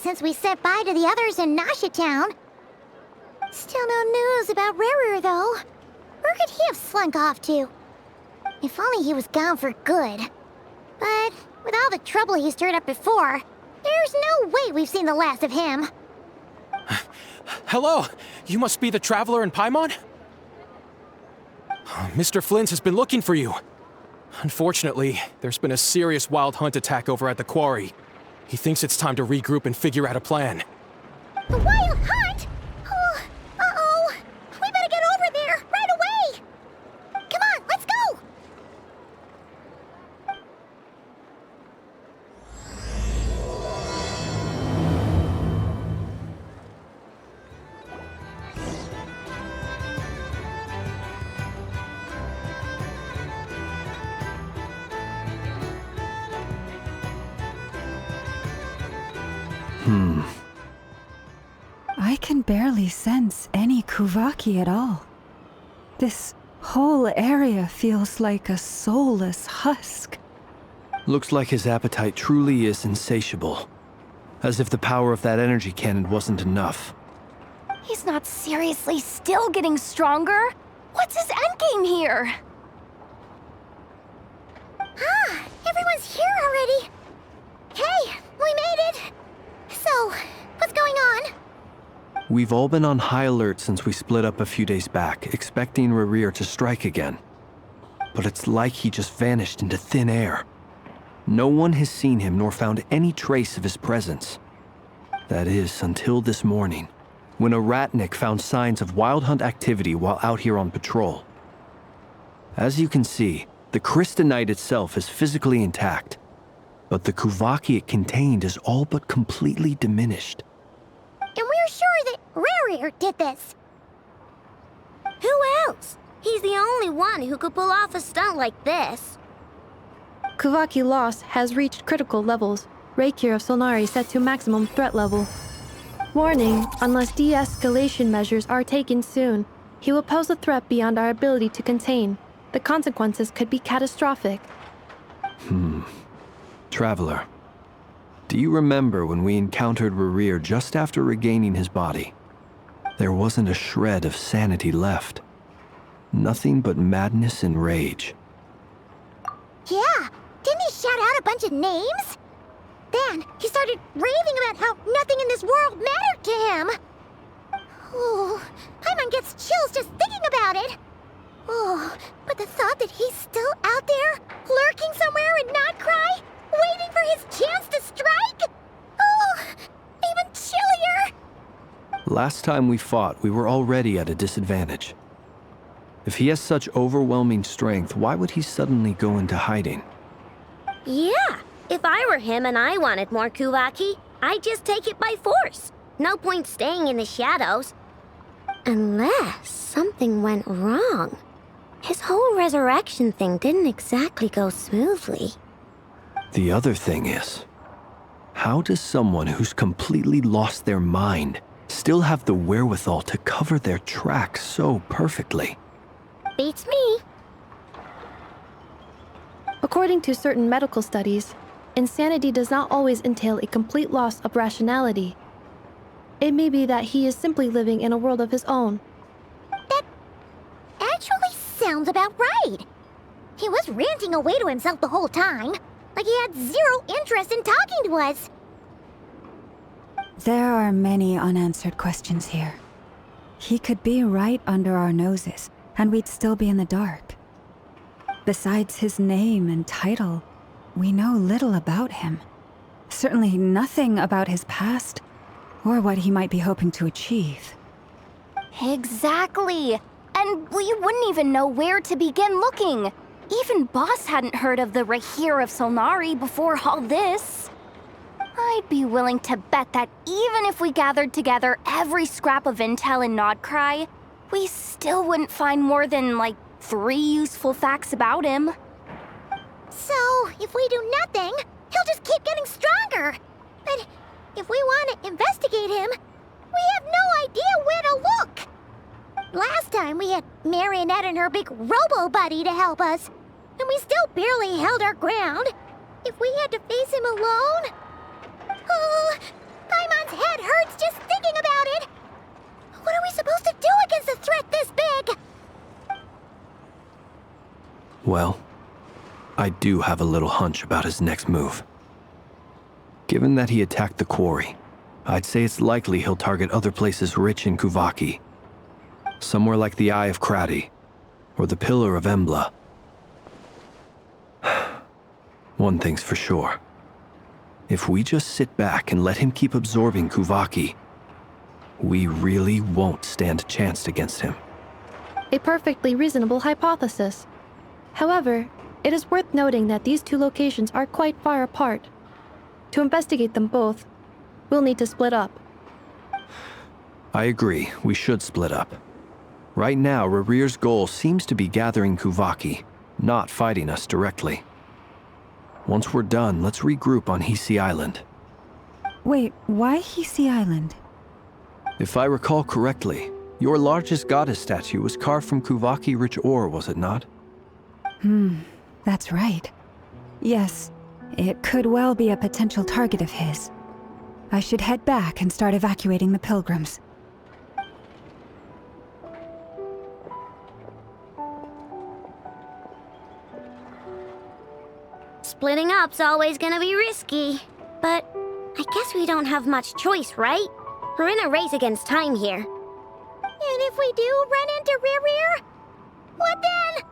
since we said bye to the others in Nasha Town. Still no news about Ruru, though. Where could he have slunk off to? If only he was gone for good. But with all the trouble he stirred up before, there's no way we've seen the last of him. Hello! You must be the traveler in Paimon? Mr. Flynn has been looking for you. Unfortunately, there's been a serious wild hunt attack over at the quarry. He thinks it's time to regroup and figure out a plan. The wild hunt? Oh, uh-oh. We better get over there, right away! Come on, let's go! I can barely sense any Kuvaki at all. This whole area feels like a soulless husk. Looks like his appetite truly is insatiable. As if the power of that energy cannon wasn't enough. He's not seriously still getting stronger? What's his endgame here? Ah, everyone's here already. Hey, we made it. So, what's going on? We've all been on high alert since we split up a few days back, expecting Rerir to strike again. But it's like he just vanished into thin air. No one has seen him nor found any trace of his presence. That is, until this morning, when a ratnik found signs of wild hunt activity while out here on patrol. As you can see, the Crystonite itself is physically intact, but the Kuvaki it contained is all but completely diminished. And we're sure that Rarier did this. Who else? He's the only one who could pull off a stunt like this. Kuvaki loss has reached critical levels. Reikir of Solnari set to maximum threat level. Warning, unless de-escalation measures are taken soon, he will pose a threat beyond our ability to contain. The consequences could be catastrophic. Traveler, do you remember when we encountered Rerir just after regaining his body? There wasn't a shred of sanity left. Nothing but madness and rage. Yeah, didn't he shout out a bunch of names? Then he started raving about how nothing in this world mattered to him. Oh, Paimon gets chills just thinking about it. Oh, but the thought that he's still out there, lurking somewhere in Nod Krai, waiting for his chance to strike? Oh, even chillier. Last time we fought, we were already at a disadvantage. If he has such overwhelming strength, why would he suddenly go into hiding? Yeah, if I were him and I wanted more Kuvaki, I'd just take it by force. No point staying in the shadows. Unless something went wrong. His whole resurrection thing didn't exactly go smoothly. The other thing is, how does someone who's completely lost their mind still have the wherewithal to cover their tracks so perfectly? Beats me. According to certain medical studies, insanity does not always entail a complete loss of rationality. It may be that he is simply living in a world of his own. That actually sounds about right. He was ranting away to himself the whole time, like he had zero interest in talking to us. There are many unanswered questions here. He could be right under our noses, and we'd still be in the dark. Besides his name and title, we know little about him. Certainly nothing about his past, or what he might be hoping to achieve. Exactly. And we wouldn't even know where to begin looking. Even Boss hadn't heard of the Reikir of Solnari before all this. I'd be willing to bet that even if we gathered together every scrap of intel in Nod Krai, we still wouldn't find more than, like, 3 useful facts about him. So, if we do nothing, he'll just keep getting stronger. But if we want to investigate him, we have no idea where to look. Last time we had Marionette and her big robo-buddy to help us, and we still barely held our ground. If we had to face him alone... Oh, Paimon hurts just thinking about it! What are we supposed to do against a threat this big? Well, I do have a little hunch about his next move. Given that he attacked the quarry, I'd say it's likely he'll target other places rich in Kuvaki. Somewhere like the Eye of Krati, or the Pillar of Embla. One thing's for sure. If we just sit back and let him keep absorbing Kuvaki, we really won't stand a chance against him. A perfectly reasonable hypothesis. However, it is worth noting that these two locations are quite far apart. To investigate them both, we'll need to split up. I agree, we should split up. Right now, Rarir's goal seems to be gathering Kuvaki, not fighting us directly. Once we're done, let's regroup on Hisi Island. Wait, why Hisi Island? If I recall correctly, your largest goddess statue was carved from Kuvaki-rich ore, was it not? That's right. Yes, it could well be a potential target of his. I should head back and start evacuating the pilgrims. Splitting up's always gonna be risky. But I guess we don't have much choice, right? We're in a race against time here. And if we do run into Rear, what then?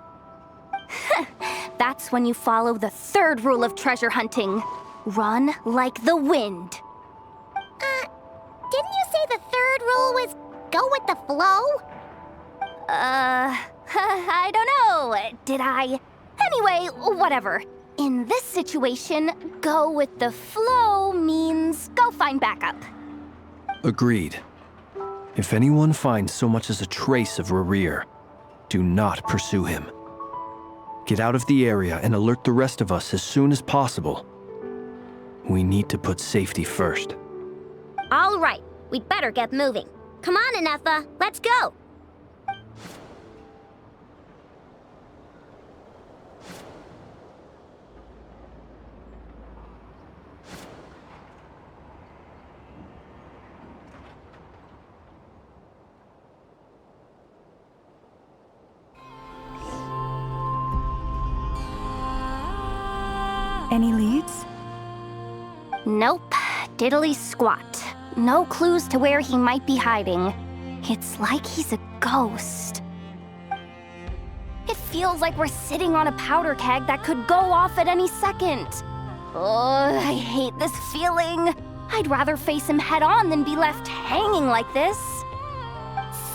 That's when you follow the third rule of treasure hunting. Run like the wind. Didn't you say the third rule was go with the flow? I don't know. Did I? Anyway, whatever. In this situation, go with the flow means go find backup. Agreed. If anyone finds so much as a trace of Rarir, do not pursue him. Get out of the area and alert the rest of us as soon as possible. We need to put safety first. All right, we'd better get moving. Come on, Anefa, let's go! Any leads? Nope. Diddly squat. No clues to where he might be hiding. It's like he's a ghost. It feels like we're sitting on a powder keg that could go off at any second. Oh, I hate this feeling. I'd rather face him head on than be left hanging like this.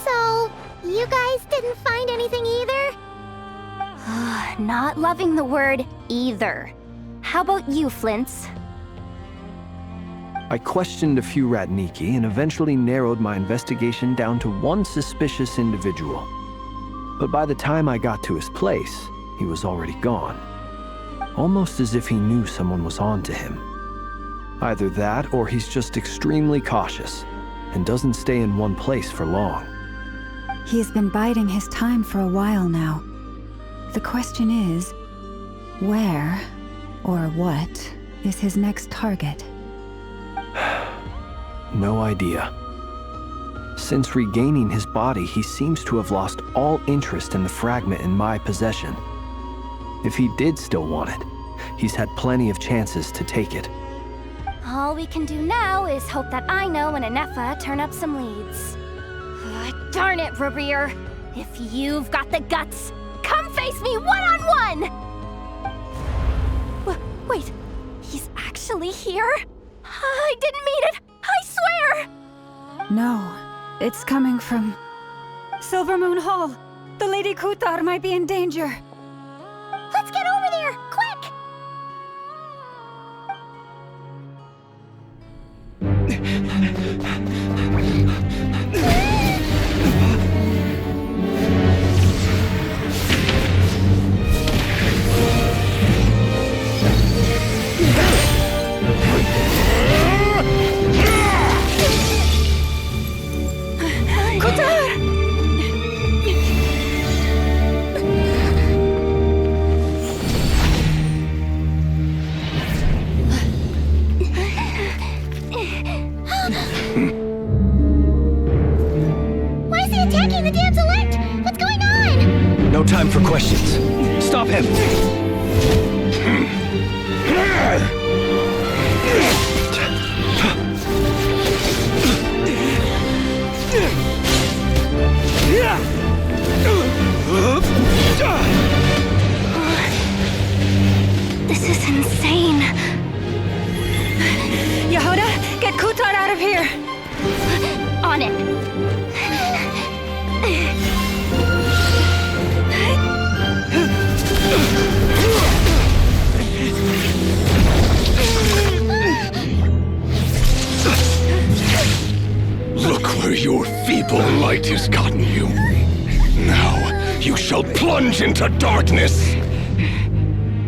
So, you guys didn't find anything either? Not loving the word either. How about you, Flints? I questioned a few Ratniki and eventually narrowed my investigation down to one suspicious individual. But by the time I got to his place, he was already gone. Almost as if he knew someone was on to him. Either that or he's just extremely cautious and doesn't stay in one place for long. He's been biding his time for a while now. The question is, where or what is his next target? No idea. Since regaining his body, he seems to have lost all interest in the fragment in my possession. If he did still want it, he's had plenty of chances to take it. All we can do now is hope that Aino and Anefa turn up some leads. Darn it, Rarir! If you've got the guts, come face me one-on-one! Wait, he's actually here? I didn't mean it! I swear! No, it's coming from Silver Moon Hall. The Lady Kutar might be in danger. Let's get over there, quick! time for questions. Stop him! This is insane. Yehuda, get Kutar out of here! On it. Look where your feeble light has gotten you. Now you shall plunge into darkness.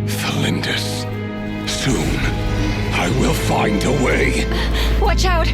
Felindus, soon I will find a way. Watch out!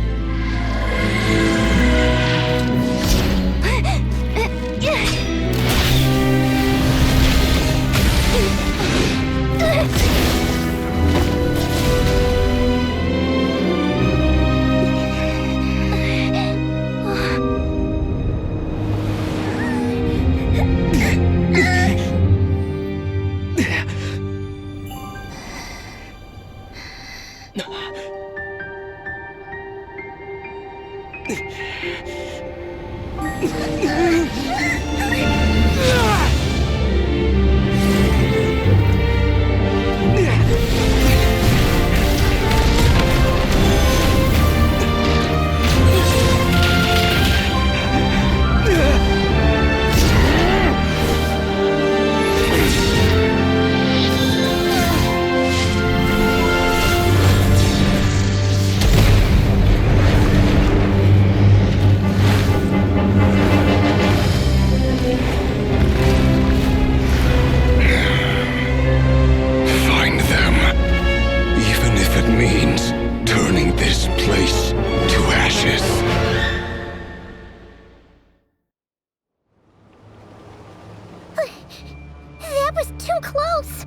That was too close!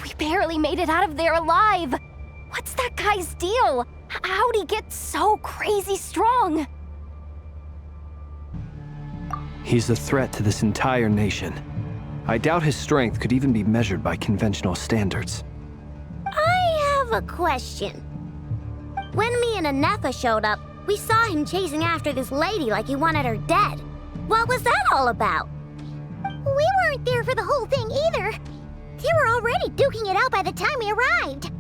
We barely made it out of there alive. What's that guy's deal? How'd he get so crazy strong? He's a threat to this entire nation. I doubt his strength could even be measured by conventional standards. I have a question. When me and Anefa showed up, we saw him chasing after this lady like he wanted her dead. What was that all about? We weren't there for the whole thing either. They were already duking it out by the time we arrived.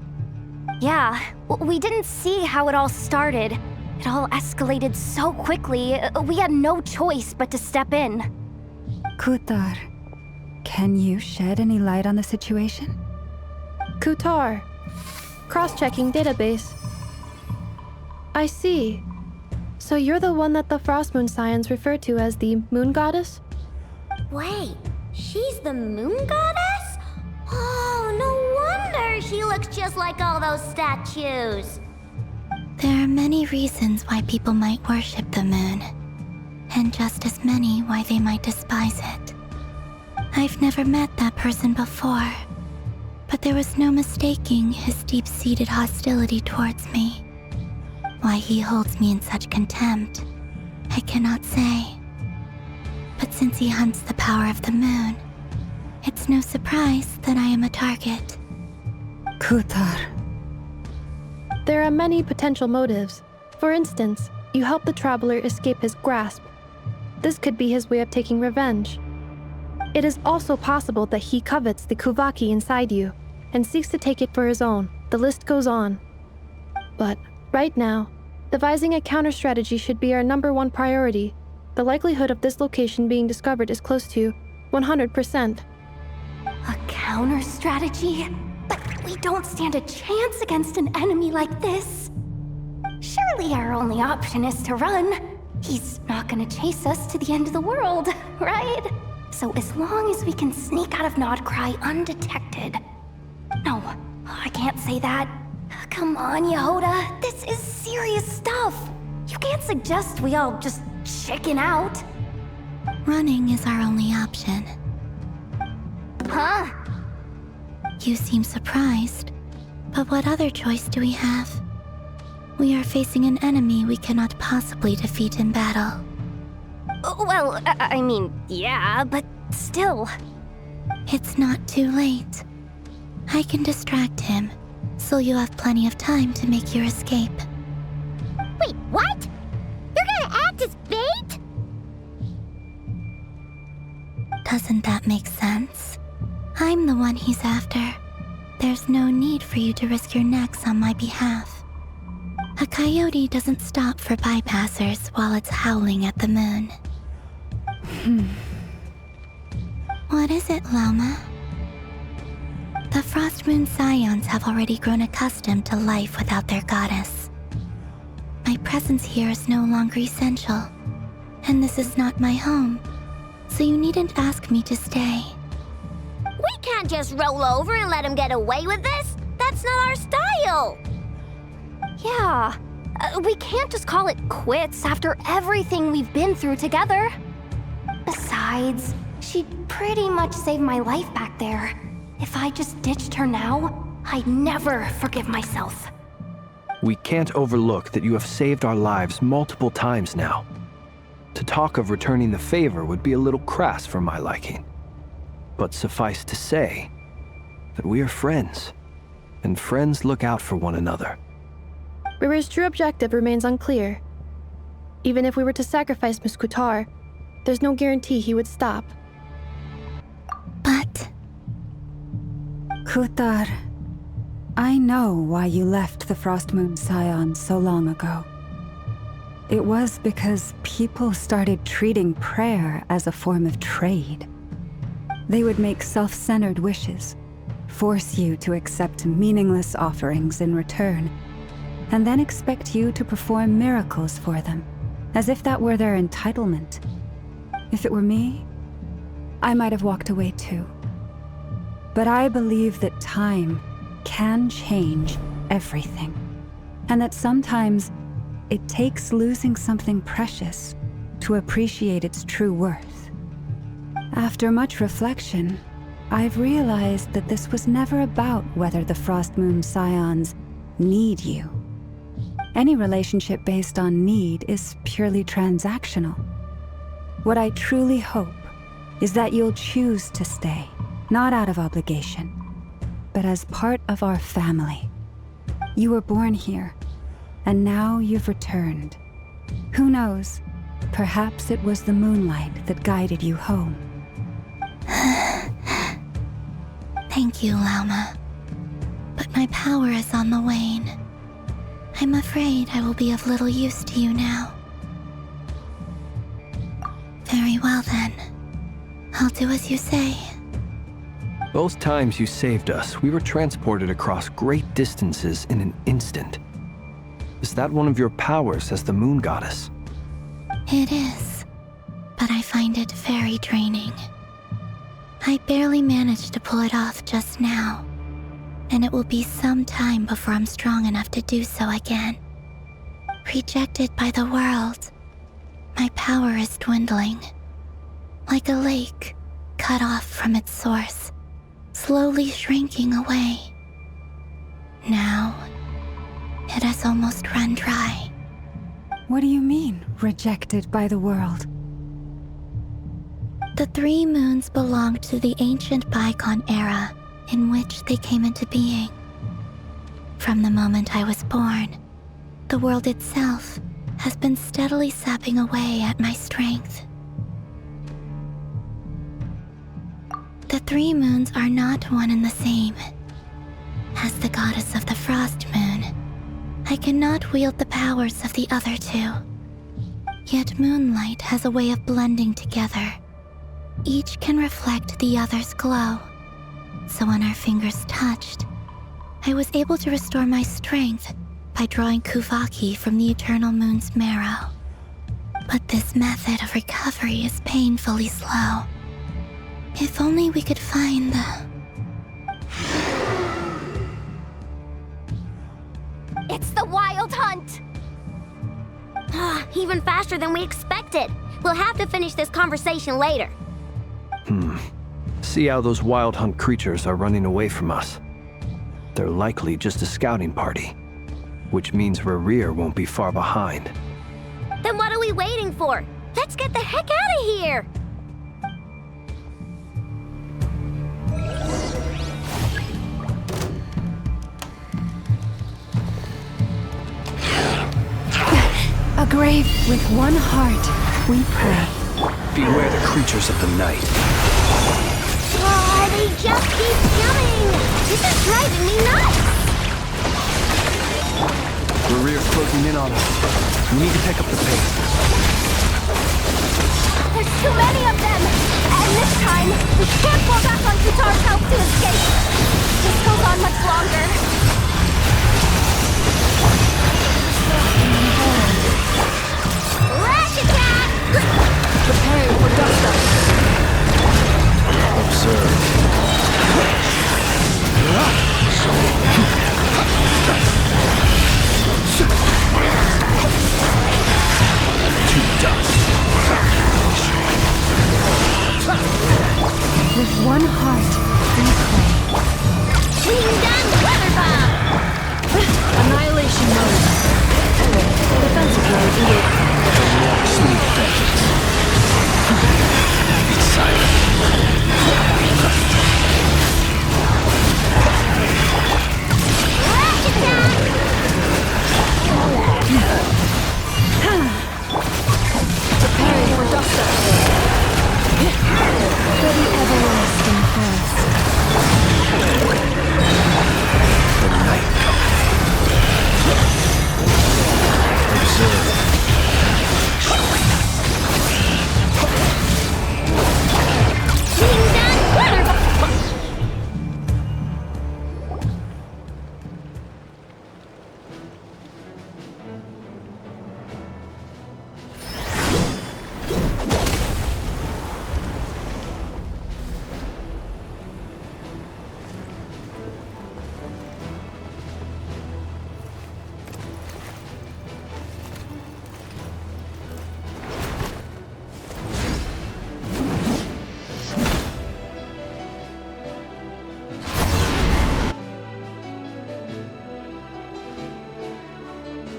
Yeah, we didn't see how it all started. It all escalated so quickly, we had no choice but to step in. Kutar, can you shed any light on the situation? Kutar. Cross-checking database. I see. So you're the one that the Frost Moon Scions refer to as the Moon Goddess? Wait, she's the moon goddess? Oh, no wonder she looks just like all those statues. There are many reasons why people might worship the moon, and just as many why they might despise it. I've never met that person before, but there was no mistaking his deep-seated hostility towards me. Why he holds me in such contempt, I cannot say. But since he hunts the power of the moon, it's no surprise that I am a target. Kutar. There are many potential motives. For instance, you help the traveler escape his grasp. This could be his way of taking revenge. It is also possible that he covets the Kuvaki inside you and seeks to take it for his own. The list goes on. But right now, devising a counter-strategy should be our #1 priority. The likelihood of this location being discovered is close to 100%. A counter strategy? But we don't stand a chance against an enemy like this. Surely our only option is to run. He's not gonna chase us to the end of the world, right? So as long as we can sneak out of Nod Krai undetected. No, I can't say that. Come on, Yehuda, this is serious stuff. You can't suggest we all just chicken out. Running is our only option. Huh? You seem surprised, but what other choice do we have? We are facing an enemy we cannot possibly defeat in battle. Well, I mean, yeah, but Still. It's not too late. I can distract him, so you have plenty of time to make your escape. Wait, what? You're gonna act as bait? Doesn't that make sense? I'm the one he's after. There's no need for you to risk your necks on my behalf. A coyote doesn't stop for bypassers while it's howling at the moon. What is it, Loma? The Frost Moon Scions have already grown accustomed to life without their goddess. My presence here is no longer essential, and this is not my home, so you needn't ask me to stay. We can't just roll over and let him get away with this. That's not our style. Yeah, we can't just call it quits after everything we've been through together. Besides, she'd pretty much saved my life back there. If I just ditched her now, I'd never forgive myself. We can't overlook that you have saved our lives multiple times now. To talk of returning the favor would be a little crass for my liking. But suffice to say that we are friends, and friends look out for one another. Riri's true objective remains unclear. Even if we were to sacrifice Miss Kutar, there's no guarantee he would stop. But Kutar, I know why you left the Frost Moon Scions so long ago. It was because people started treating prayer as a form of trade. They would make self-centered wishes, force you to accept meaningless offerings in return, and then expect you to perform miracles for them, as if that were their entitlement. If it were me, I might have walked away too. But I believe that time can change everything, and that sometimes it takes losing something precious to appreciate its true worth. After much reflection, I've realized that this was never about whether the Frost Moon Scions need you. Any relationship based on need is purely transactional. What I truly hope is that you'll choose to stay, not out of obligation, but as part of our family. You were born here, and now you've returned. Who knows? Perhaps it was the moonlight that guided you home. thank you, Lauma. But my power is on the wane. I'm afraid I will be of little use to you now. Very well then. I'll do as you say. Both times you saved us, we were transported across great distances in an instant. Is that one of your powers as the Moon Goddess? It is, but I find it very draining. I barely managed to pull it off just now, and it will be some time before I'm strong enough to do so again. Rejected by the world, my power is dwindling. Like a lake cut off from its source, slowly shrinking away. Now, it has almost run dry. What do you mean, rejected by the world? The 3 moons belonged to the ancient bygone era in which they came into being. From the moment I was born, the world itself has been steadily sapping away at my strength. The 3 moons are not one and the same. As the goddess of the Frost Moon, I cannot wield the powers of the other 2. Yet moonlight has a way of blending together. Each can reflect the other's glow. So when our fingers touched, I was able to restore my strength by drawing Kuvaki from the eternal moon's marrow. But this method of recovery is painfully slow. If only we could find the... It's the Wild Hunt! Even faster than we expected. We'll have to finish this conversation later. See how those Wild Hunt creatures are running away from us. They're likely just a scouting party, which means Rerir won't be far behind. Then what are we waiting for? Let's get the heck out of here! grave with one heart, we pray. Beware the creatures of the night. Oh, they just keep coming! This is driving me nuts! Rerear's closing in on us. We need to pick up the pace. There's too many of them! And this time, we can't fall back on Qatar's help to escape! This goes on much longer. Ratchet attack! Preparing for dust-up. Observe. To dust. With one heart, we pray. Being done, weather bomb! Annihilation mode. Defensive mode engaged. Sweet vengeance. Be silent. Ratchet attack! Preparing for dust-up. For the everlasting forest. The night comes. Observe. Being done, weather bomb!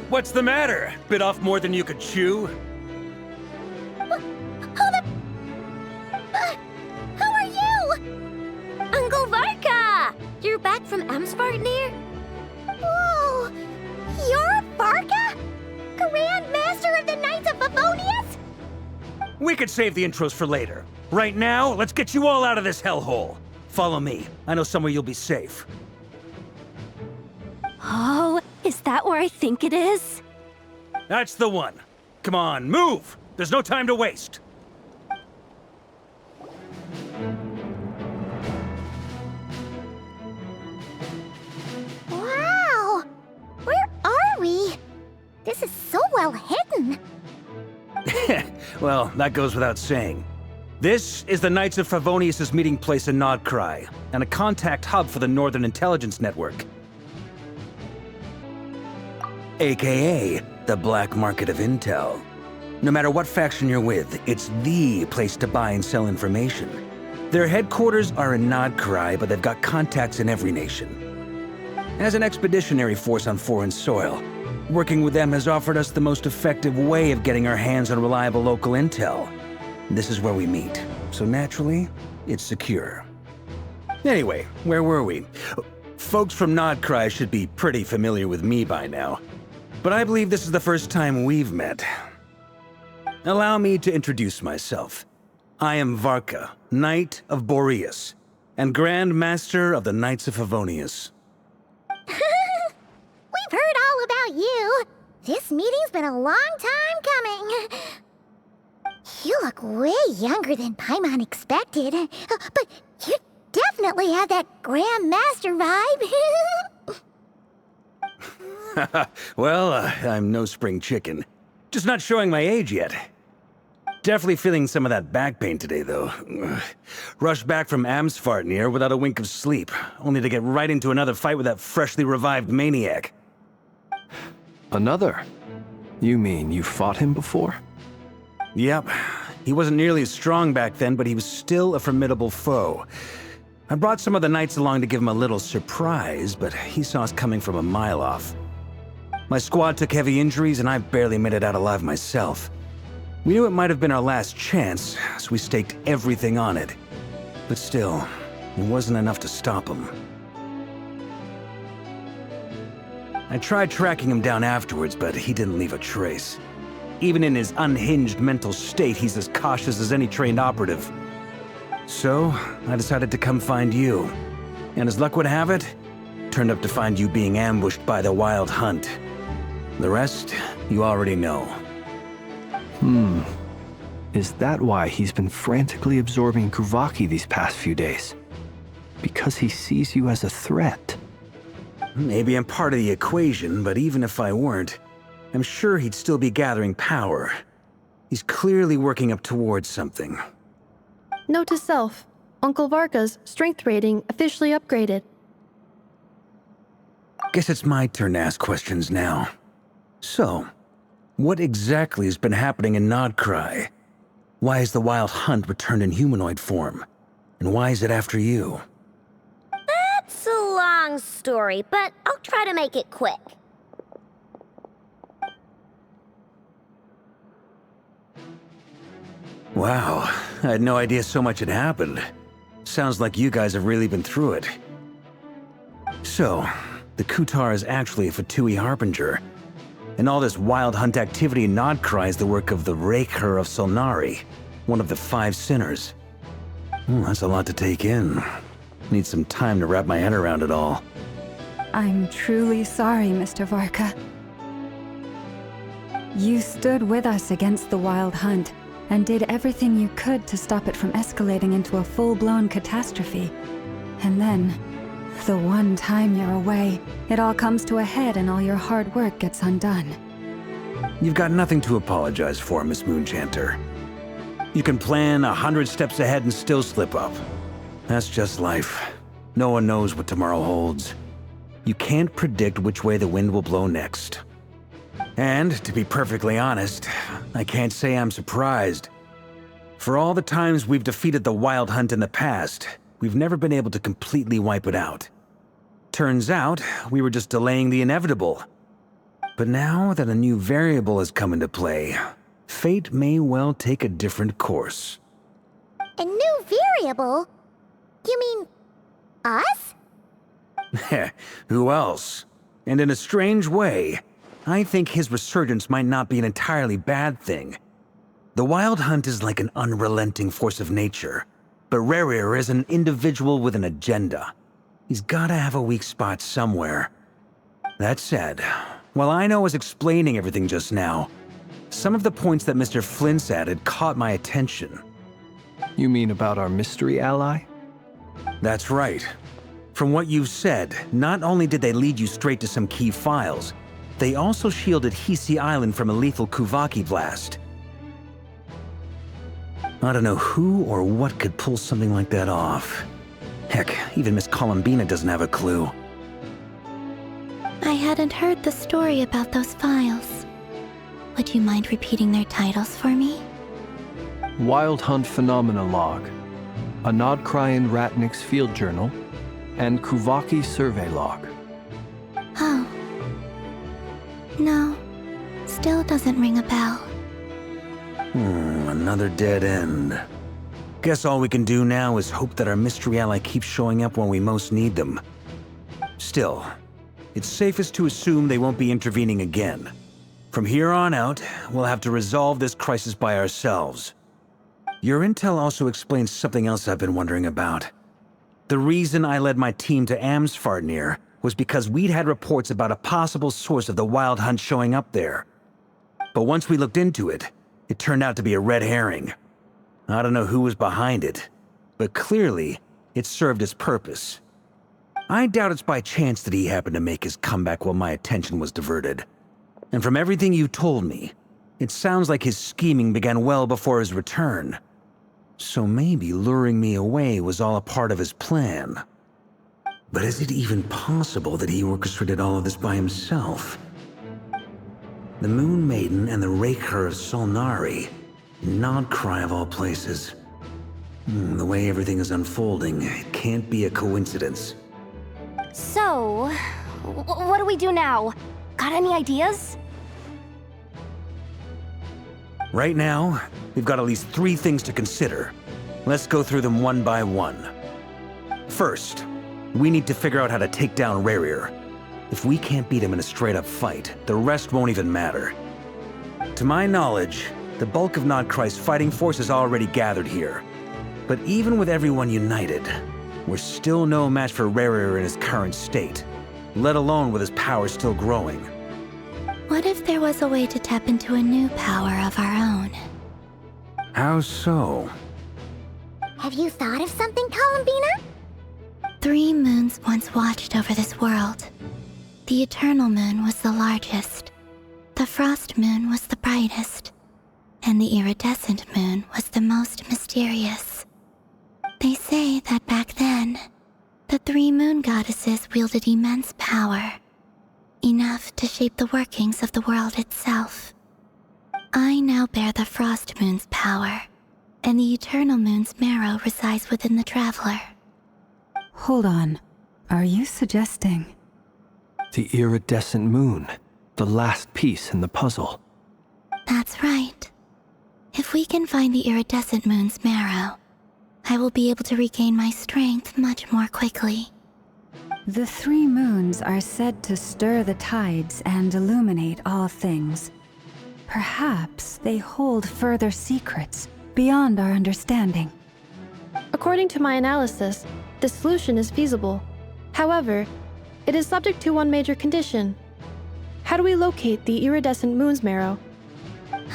What's the matter? Bit off more than you could chew? Who are you? Uncle Varka! You're back from Amsvartnir? Whoa! You're Varka? Grand Master of the Knights of Favonius? We could save the intros for later. Right now, let's get you all out of this hellhole. Follow me. I know somewhere you'll be safe. Oh, is that where I think it is? That's the one. Come on, move! There's no time to waste. Wow! Where are we? This is so well hidden. Well, that goes without saying. This is the Knights of Favonius' meeting place in Nod Krai, and a contact hub for the Northern Intelligence Network. AKA, the black market of intel. No matter what faction you're with, it's the place to buy and sell information. Their headquarters are in Nod Krai, but they've got contacts in every nation. As an expeditionary force on foreign soil, working with them has offered us the most effective way of getting our hands on reliable local intel. This is where we meet, so naturally, it's secure. Anyway, where were we? Folks from Nod Krai should be pretty familiar with me by now. But I believe this is the first time we've met. Allow me to introduce myself. I am Varka, Knight of Boreas, and Grand Master of the Knights of Favonius. We've heard all about you. This meeting's been a long time coming. You look way younger than Paimon expected. But you definitely have that Grand Master vibe. Well, I'm no spring chicken. Just not showing my age yet. Definitely feeling some of that back pain today, though. Rushed back from Amsvartnir without a wink of sleep, only to get right into another fight with that freshly revived maniac. Another? You mean you fought him before? Yep. He wasn't nearly as strong back then, but he was still a formidable foe. I brought some of the knights along to give him a little surprise, but he saw us coming from a mile off. My squad took heavy injuries, and I barely made it out alive myself. We knew it might have been our last chance, so we staked everything on it. But still, it wasn't enough to stop him. I tried tracking him down afterwards, but he didn't leave a trace. even in his unhinged mental state, he's as cautious as any trained operative. So, I decided to come find you. And as luck would have it, turned up to find you being ambushed by the Wild Hunt. The rest, you already know. Is that why he's been frantically absorbing Kuvaki these past few days? Because he sees you as a threat? Maybe I'm part of the equation, but even if I weren't, I'm sure he'd still be gathering power. He's clearly working up towards something. Note to self, Uncle Varka's strength rating officially upgraded. Guess it's my turn to ask questions now. So, what exactly has been happening in Nod Krai? Why has the Wild Hunt returned in humanoid form? And why is it after you? That's a long story, but I'll try to make it quick. Wow, I had no idea so much had happened. Sounds like you guys have really been through it. So, the Kutar is actually a Fatui Harbinger. And all this Wild Hunt activity in Nod Krai is the work of the Raker of Solnari, one of the 5 sinners. That's a lot to take in. Need some time to wrap my head around it all. I'm truly sorry, Mr. Varka. You stood with us against the Wild Hunt and did everything you could to stop it from escalating into a full-blown catastrophe. And then, the one time you're away, it all comes to a head and all your hard work gets undone. You've got nothing to apologize for, Miss Moonchanter. You can plan 100 steps ahead and still slip up. That's just life. No one knows what tomorrow holds. You can't predict which way the wind will blow next. And, to be perfectly honest, I can't say I'm surprised. For all the times we've defeated the Wild Hunt in the past, we've never been able to completely wipe it out. Turns out, we were just delaying the inevitable. But now that a new variable has come into play, fate may well take a different course. A new variable? You mean us? Who else? And in a strange way, I think his resurgence might not be an entirely bad thing. The Wild Hunt is like an unrelenting force of nature, but Rerir is an individual with an agenda. He's gotta have a weak spot somewhere. That said, while I was explaining everything just now, some of the points that Mr. Flint's added caught my attention. You mean about our mystery ally? That's right. From what you've said, not only did they lead you straight to some key files, they also shielded Hisi Island from a lethal Kuvaki blast. I don't know who or what could pull something like that off. Heck, even Miss Columbina doesn't have a clue. I hadn't heard the story about those files. Would you mind repeating their titles for me? Wild Hunt Phenomena Log, a Nod Krai and Ratnik's Field Journal, and Kuvaki Survey Log. Oh. No, still doesn't ring a bell. Another dead end. Guess all we can do now is hope that our mystery ally keeps showing up when we most need them. Still, it's safest to assume they won't be intervening again. From here on out, we'll have to resolve this crisis by ourselves. Your intel also explains something else I've been wondering about. The reason I led my team to Amsfarnir was because we'd had reports about a possible source of the Wild Hunt showing up there. But once we looked into it, it turned out to be a red herring. I don't know who was behind it, but clearly, it served its purpose. I doubt it's by chance that he happened to make his comeback while my attention was diverted. And from everything you told me, it sounds like his scheming began well before his return. So maybe luring me away was all a part of his plan. But is it even possible that he orchestrated all of this by himself? The Moon Maiden and the Raker of Solnari. Nod Krai of all places. The way everything is unfolding, it can't be a coincidence. So, what do we do now? Got any ideas? Right now, we've got at least 3 things to consider. Let's go through them one by one. First, we need to figure out how to take down Rerir. If we can't beat him in a straight-up fight, the rest won't even matter. To my knowledge, the bulk of Nod Krai's fighting force is already gathered here. But even with everyone united, we're still no match for Rarier in his current state, let alone with his power still growing. What if there was a way to tap into a new power of our own? How so? Have you thought of something, Columbina? 3 moons once watched over this world. The Eternal Moon was the largest. The Frost Moon was the brightest. And the Iridescent Moon was the most mysterious. They say that back then, the 3 moon goddesses wielded immense power, enough to shape the workings of the world itself. I now bear the Frost Moon's power, and the Eternal Moon's marrow resides within the Traveler. Hold on. Are you suggesting? The iridescent moon, the last piece in the puzzle. That's right. If we can find the Iridescent Moon's marrow, I will be able to regain my strength much more quickly. The 3 moons are said to stir the tides and illuminate all things. Perhaps they hold further secrets beyond our understanding. According to my analysis, the solution is feasible. However, it is subject to one major condition. How do we locate the Iridescent Moon's marrow?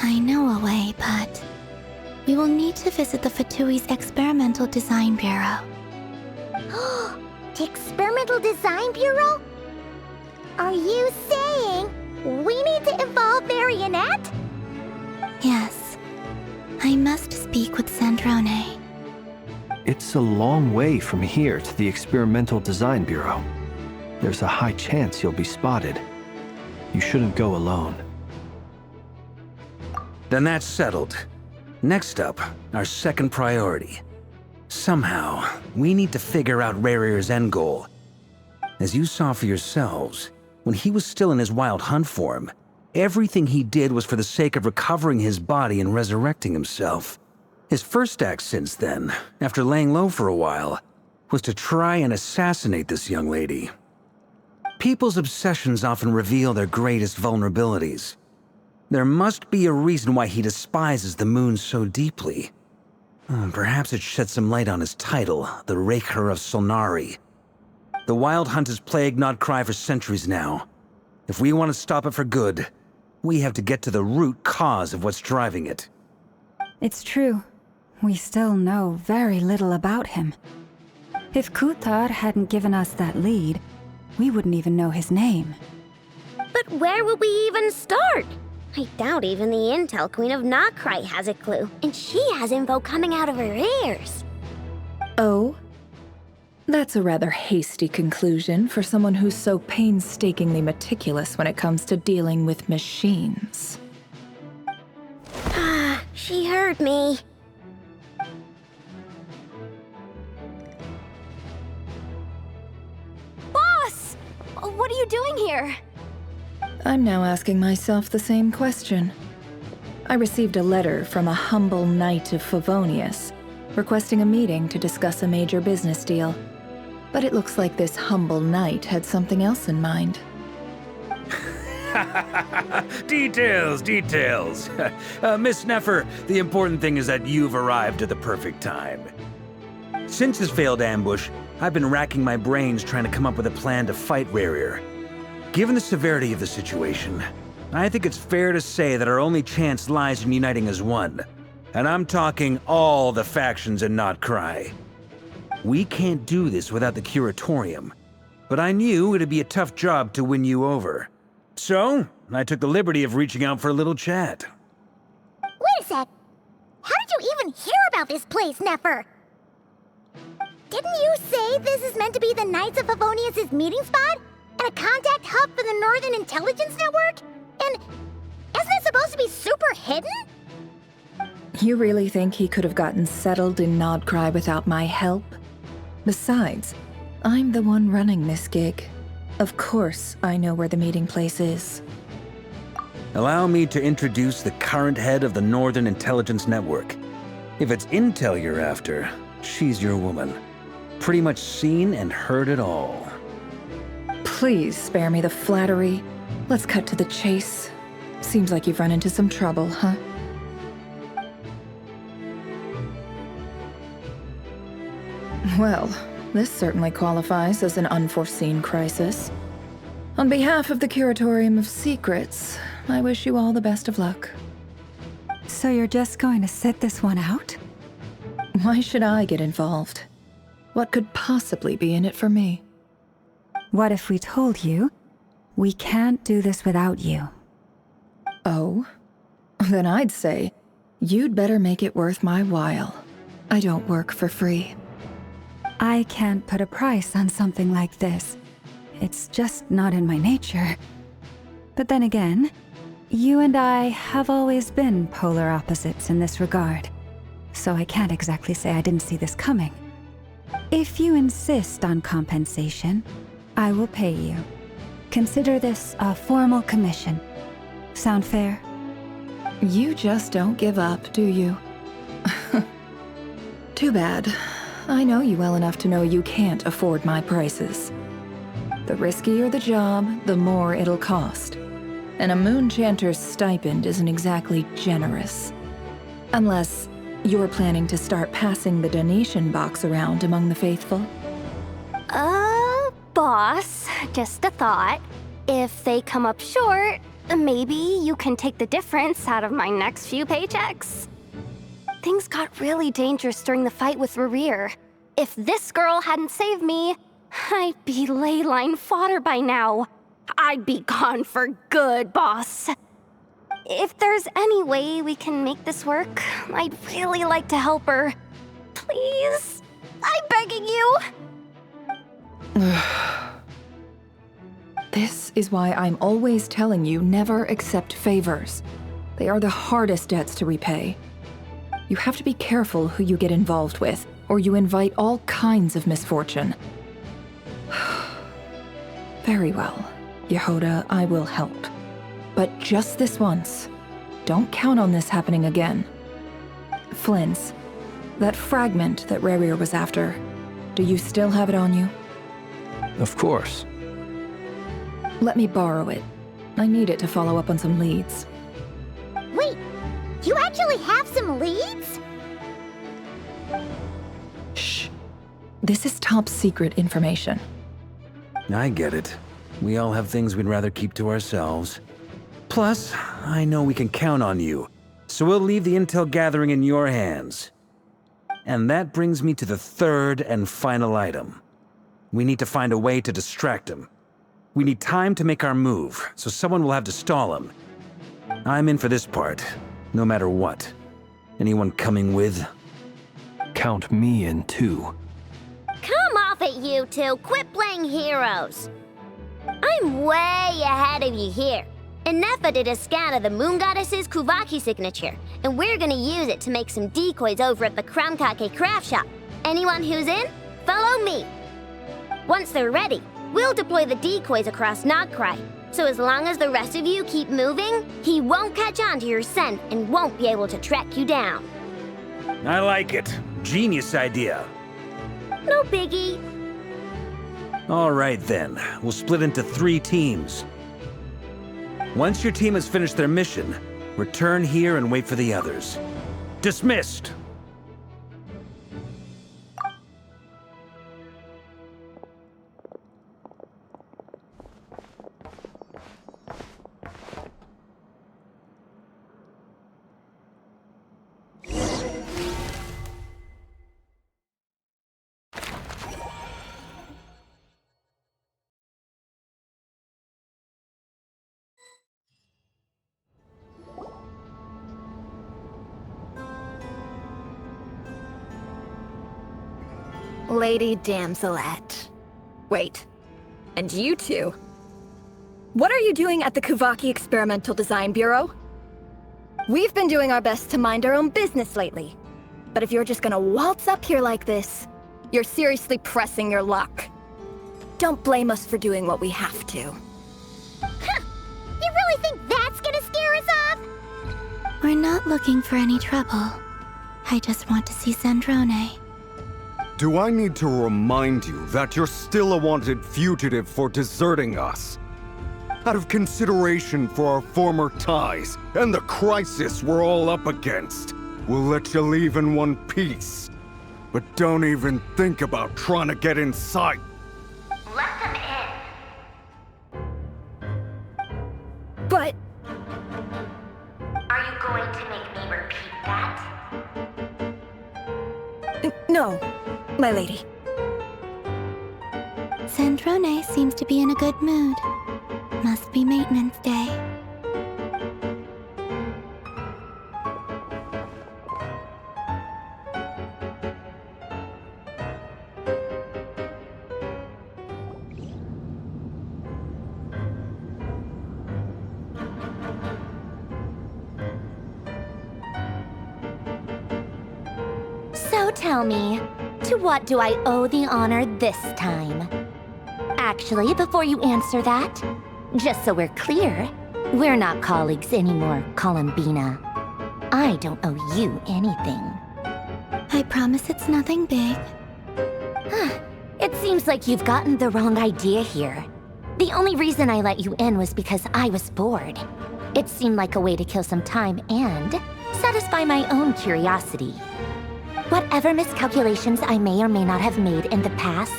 I know a way, but we will need to visit the Fatui's Experimental Design Bureau. The Experimental Design Bureau? Are you saying we need to involve Marionette? Yes. I must speak with Sandrone. It's a long way from here to the Experimental Design Bureau. There's a high chance you'll be spotted. You shouldn't go alone. Then that's settled. Next up, our second priority. Somehow, we need to figure out Rarier's end goal. As you saw for yourselves, when he was still in his wild hunt form, everything he did was for the sake of recovering his body and resurrecting himself. His first act since then, after laying low for a while, was to try and assassinate this young lady. People's obsessions often reveal their greatest vulnerabilities. There must be a reason why he despises the moon so deeply. Perhaps it sheds some light on his title, the Raker of Solnari. The Wild Hunt has plagued Nod Krai for centuries now. If we want to stop it for good, we have to get to the root cause of what's driving it. It's true. We still know very little about him. If Kuthar hadn't given us that lead, we wouldn't even know his name. But where would we even start? I doubt even the Intel Queen of Nod Krai has a clue, and she has info coming out of her ears. Oh? That's a rather hasty conclusion for someone who's so painstakingly meticulous when it comes to dealing with machines. Ah, she heard me. Boss! What are you doing here? I'm now asking myself the same question. I received a letter from a humble knight of Favonius, requesting a meeting to discuss a major business deal. But it looks like this humble knight had something else in mind. Details. Miss Neffer, the important thing is that you've arrived at the perfect time. Since his failed ambush, I've been racking my brains trying to come up with a plan to fight Rarier. Given the severity of the situation, I think it's fair to say that our only chance lies in uniting as one. And I'm talking all the factions in Nod Krai. We can't do this without the Curatorium, but I knew it'd be a tough job to win you over. So, I took the liberty of reaching out for a little chat. Wait a sec. How did you even hear about this place, Neffer? Didn't you say this is meant to be the Knights of Favonius' meeting spot? And a contact hub for the Northern Intelligence Network? And isn't it supposed to be super hidden? You really think he could have gotten settled in Nod Krai without my help? Besides, I'm the one running this gig. Of course I know where the meeting place is. Allow me to introduce the current head of the Northern Intelligence Network. If it's intel you're after, she's your woman. Pretty much seen and heard it all. Please spare me the flattery. Let's cut to the chase. Seems like you've run into some trouble, huh? Well, this certainly qualifies as an unforeseen crisis. On behalf of the Curatorium of Secrets, I wish you all the best of luck. So you're just going to sit this one out? Why should I get involved? What could possibly be in it for me? What if we told you we can't do this without you? Oh? Then I'd say you'd better make it worth my while. I don't work for free. I can't put a price on something like this. It's just not in my nature. But then again, you and I have always been polar opposites in this regard. So I can't exactly say I didn't see this coming. If you insist on compensation, I will pay you. Consider this a formal commission. Sound fair? You just don't give up, do you? Too bad. I know you well enough to know you can't afford my prices. The riskier the job, the more it'll cost. And a moon chanter's stipend isn't exactly generous. Unless you're planning to start passing the donation box around among the faithful. Boss, just a thought. If they come up short, maybe you can take the difference out of my next few paychecks. Things got really dangerous during the fight with Rerir. If this girl hadn't saved me, I'd be ley line fodder by now. I'd be gone for good, boss. If there's any way we can make this work, I'd really like to help her. Please? I'm begging you. This is why I'm always telling you never accept favors. They are the hardest debts to repay. You have to be careful who you get involved with, or you invite all kinds of misfortune. Very well, Yehoda, I will help. But just this once. Don't count on this happening again. Flynn's, that fragment that Rerir was after, do you still have it on you? Of course. Let me borrow it. I need it to follow up on some leads. Wait, you actually have some leads? Shh. This is top secret information. I get it. We all have things we'd rather keep to ourselves. Plus, I know we can count on you, so we'll leave the intel gathering in your hands. And that brings me to the third and final item. We need to find a way to distract him. We need time to make our move, so someone will have to stall him. I'm in for this part, no matter what. Anyone coming with? Count me in too. Come off it, you two. Quit playing heroes. I'm way ahead of you here. Nefa did a scan of the Moon Goddess's Kuvaki signature, and we're gonna use it to make some decoys over at the Kramkake craft shop. Anyone who's in, follow me. Once they're ready, we'll deploy the decoys across Nod Krai. So as long as the rest of you keep moving, he won't catch on to your scent and won't be able to track you down. I like it. Genius idea. No biggie. All right then, we'll split into 3 teams. Once your team has finished their mission, return here and wait for the others. Dismissed! Lady Damselette. Wait, and you two? What are you doing at the Kuvaki Experimental Design Bureau? We've been doing our best to mind our own business lately. But if you're just gonna waltz up here like this, you're seriously pressing your luck. Don't blame us for doing what we have to. Huh! You really think that's gonna scare us off? We're not looking for any trouble. I just want to see Zandrone. Do I need to remind you that you're still a wanted fugitive for deserting us? out of consideration for our former ties and the crisis we're all up against. We'll let you leave in one piece. But don't even think about trying to get inside. Let them in. But Are you going to make me repeat that? no, my lady. Sandrone seems to be in a good mood. Must be maintenance day. So tell me, to what do I owe the honor this time? Actually, before you answer that, just so we're clear, we're not colleagues anymore, Columbina. I don't owe you anything. I promise it's nothing big. It seems like you've gotten the wrong idea here. The only reason I let you in was because I was bored. It seemed like a way to kill some time and satisfy my own curiosity. Whatever miscalculations I may or may not have made in the past,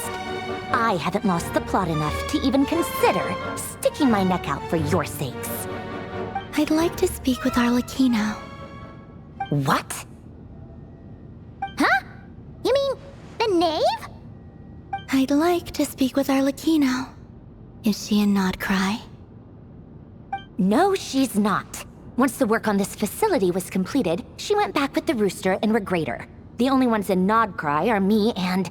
I haven't lost the plot enough to even consider sticking my neck out for your sakes. I'd like to speak with Arlecchino. What? Huh? You mean the knave? I'd like to speak with Arlecchino. Is she in Nod Krai? No, she's not. Once the work on this facility was completed, she went back with the rooster and Regrator. The only ones in Nod Krai are me and...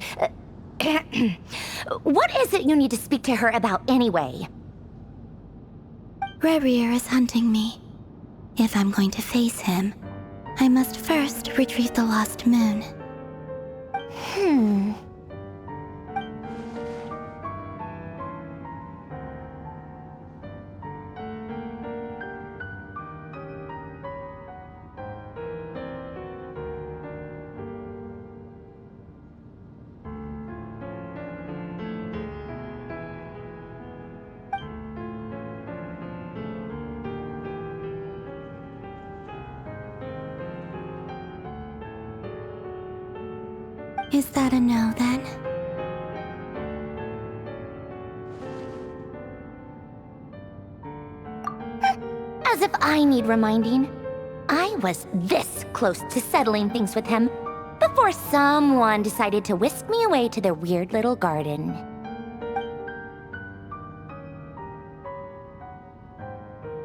What is it you need to speak to her about anyway? Rerir is hunting me. If I'm going to face him, I must first retrieve the lost moon. Is that a no, then? As if I need reminding. I was this close to settling things with him before someone decided to whisk me away to their weird little garden.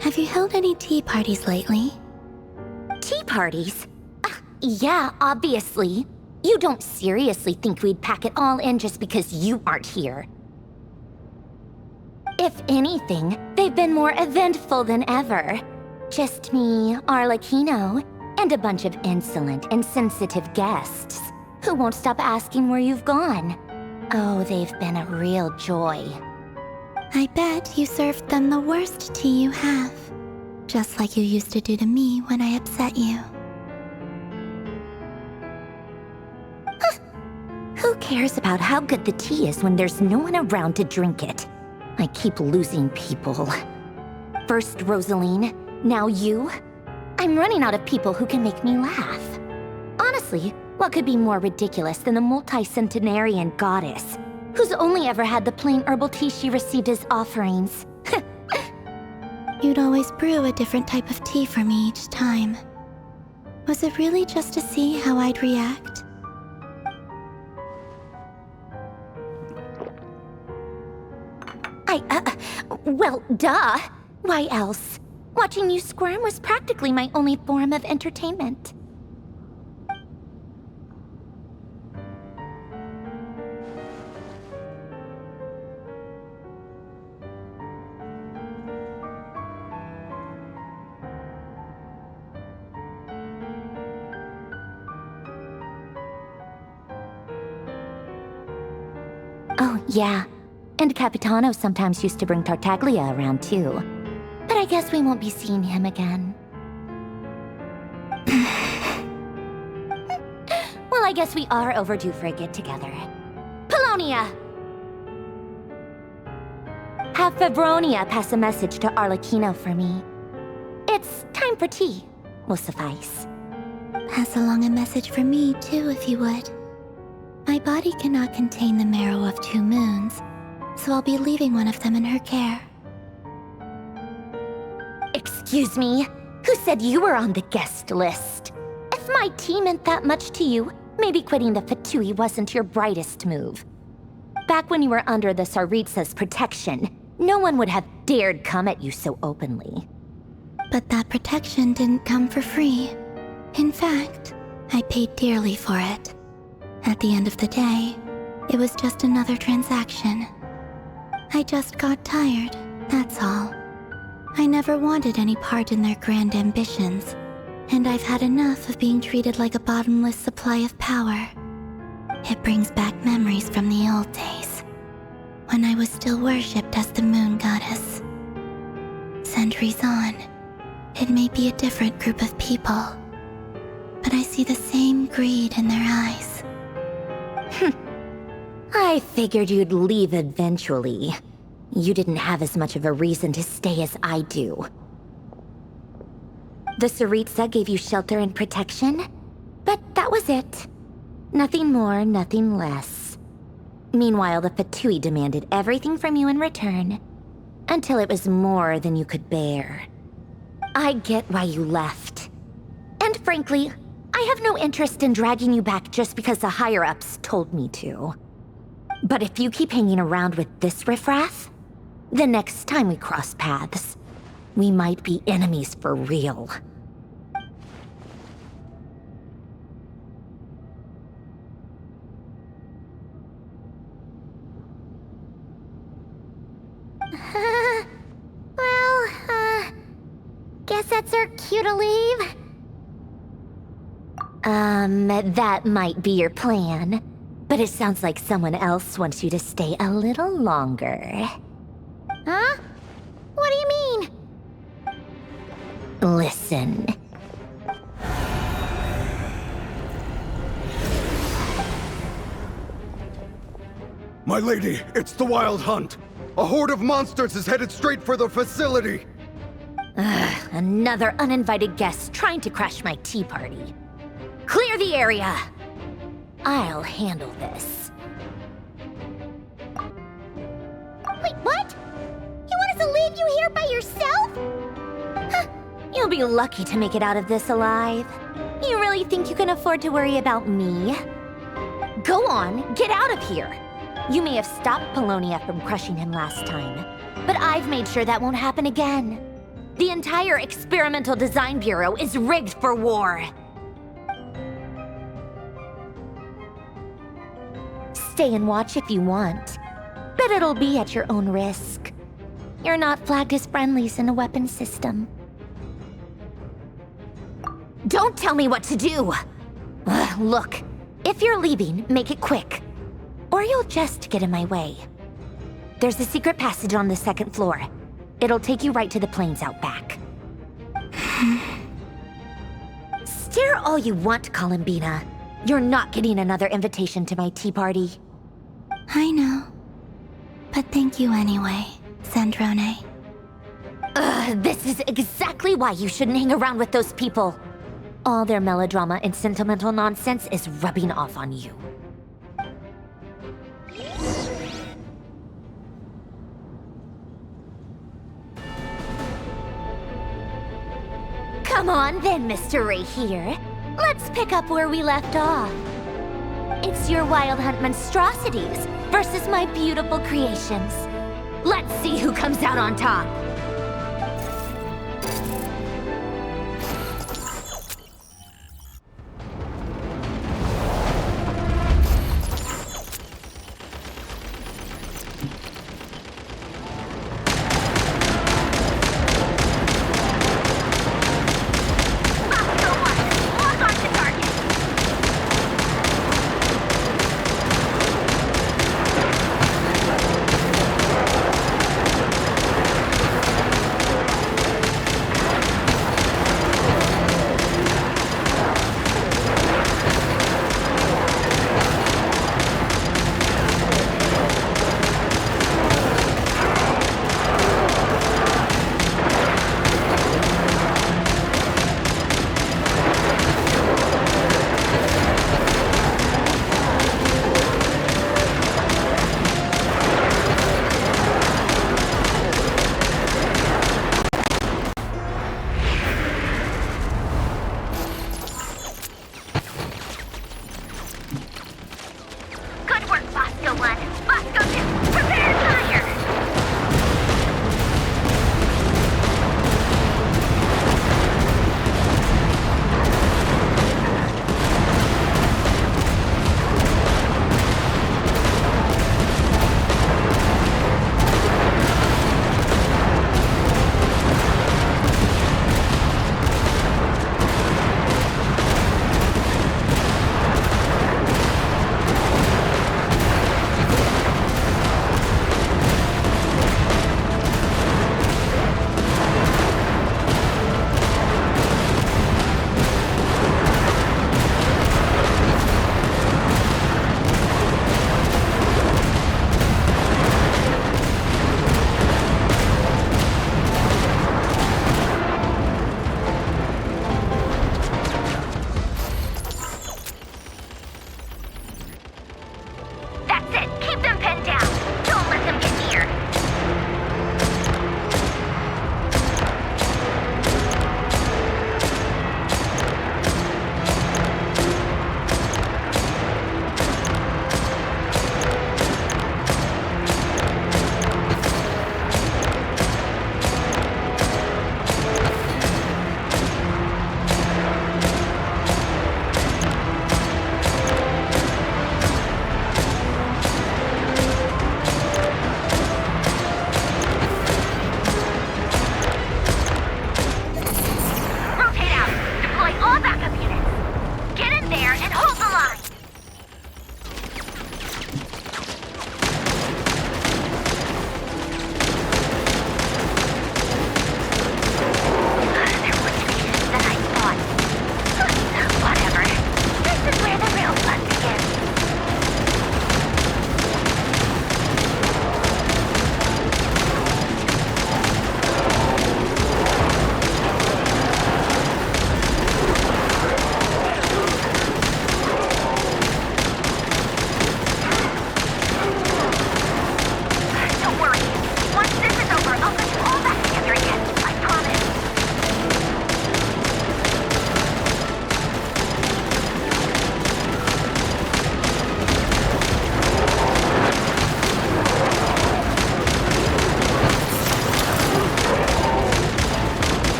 Have you held any tea parties lately? Tea parties? Yeah, obviously. You don't seriously think we'd pack it all in just because you aren't here. If anything, they've been more eventful than ever. Just me, Arlecchino, and a bunch of insolent and sensitive guests who won't stop asking where you've gone. Oh, they've been a real joy. I bet you served them the worst tea you have. Just like you used to do to me when I upset you. Who cares about how good the tea is when there's no one around to drink it? I keep losing people. First Rosaline, now you. I'm running out of people who can make me laugh. Honestly, what could be more ridiculous than the multi-centenarian goddess, who's only ever had the plain herbal tea she received as offerings? You'd always brew a different type of tea for me each time. Was it really just to see how I'd react? Well, duh. Why else? Watching you squirm was practically my only form of entertainment. Oh, yeah. And Capitano sometimes used to bring Tartaglia around, too. But I guess we won't be seeing him again. Well, I guess we are overdue for a get-together. Polonia! Have Febronia pass a message to Arlecchino for me. It's time for tea. Will suffice. Pass along a message for me, too, if you would. My body cannot contain the marrow of 2 moons, so I'll be leaving one of them in her care. Excuse me? Who said you were on the guest list? If my tea meant that much to you, maybe quitting the Fatui wasn't your brightest move. Back when you were under the Tsaritsa's protection, no one would have dared come at you so openly. But that protection didn't come for free. In fact, I paid dearly for it. At the end of the day, it was just another transaction. I just got tired, that's all. I never wanted any part in their grand ambitions, and I've had enough of being treated like a bottomless supply of power. It brings back memories from the old days, when I was still worshipped as the moon goddess. Centuries on, it may be a different group of people, but I see the same greed in their eyes. I figured you'd leave eventually. You didn't have as much of a reason to stay as I do. The Tsaritsa gave you shelter and protection, but that was it. Nothing more, nothing less. Meanwhile, the Fatui demanded everything from you in return, until it was more than you could bear. I get why you left. And frankly, I have no interest in dragging you back just because the higher-ups told me to. But if you keep hanging around with this riffraff, the next time we cross paths, we might be enemies for real. Guess that's our cue to leave. That might be your plan. But it sounds like someone else wants you to stay a little longer. Huh? What do you mean? Listen. My lady, it's the Wild Hunt. A horde of monsters is headed straight for the facility. Ugh, another uninvited guest trying to crash my tea party. Clear the area! I'll handle this. Wait, what? You want us to leave you here by yourself? Huh, you'll be lucky to make it out of this alive. You really think you can afford to worry about me? Go on, get out of here. You may have stopped Paimon from crushing him last time, but I've made sure that won't happen again. The entire Experimental Design Bureau is rigged for war. Stay and watch if you want, but it'll be at your own risk. You're not flagged as friendlies in the weapons system. Don't tell me what to do! Look, if you're leaving, make it quick. Or you'll just get in my way. There's a secret passage on the 2nd floor. It'll take you right to the plains out back. Stare all you want, Columbina. You're not getting another invitation to my tea party. I know. But thank you anyway, Sandrone. This is exactly why you shouldn't hang around with those people. All their melodrama and sentimental nonsense is rubbing off on you. Come on then, Mr. Ray here. Let's pick up where we left off. It's your Wild Hunt monstrosities versus my beautiful creations. Let's see who comes out on top.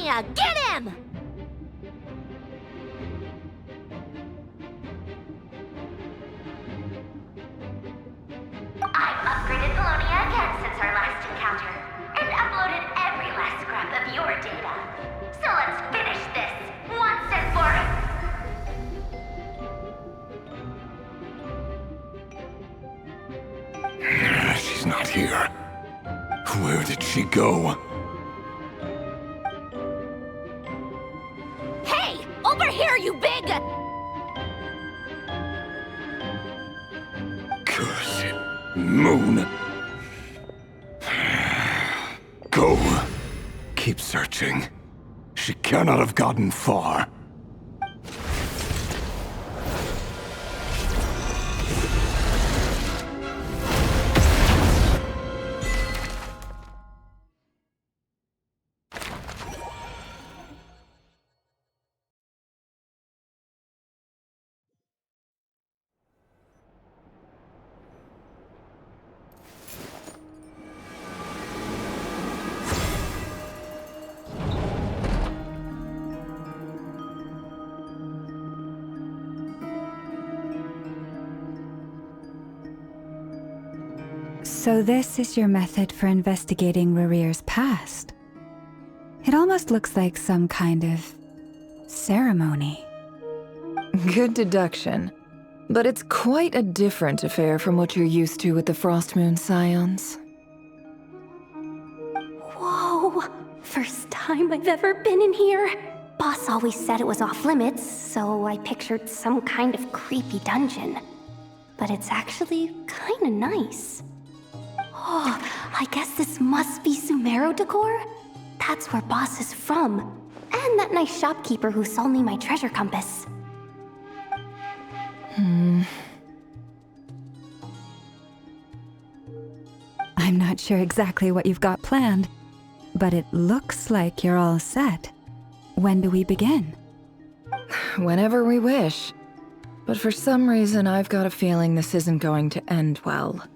Livonia, get him! I've upgraded Livonia again since our last encounter, and uploaded every last scrap of your data. So let's finish this, once and for all. She's not here. Where did she go? Hey! Over here, you big... Cursed moon. Go. Keep searching. She cannot have gotten far. So this is your method for investigating Rarir's past? It almost looks like some kind of ceremony. Good deduction. But it's quite a different affair from what you're used to with the Frostmoon Scions. Whoa! First time I've ever been in here. Boss always said it was off limits, so I pictured some kind of creepy dungeon. But it's actually kinda nice. Oh, I guess this must be Sumero decor? That's where Boss is from. And that nice shopkeeper who sold me my treasure compass. I'm not sure exactly what you've got planned, but it looks like you're all set. When do we begin? Whenever we wish. But for some reason, I've got a feeling this isn't going to end well.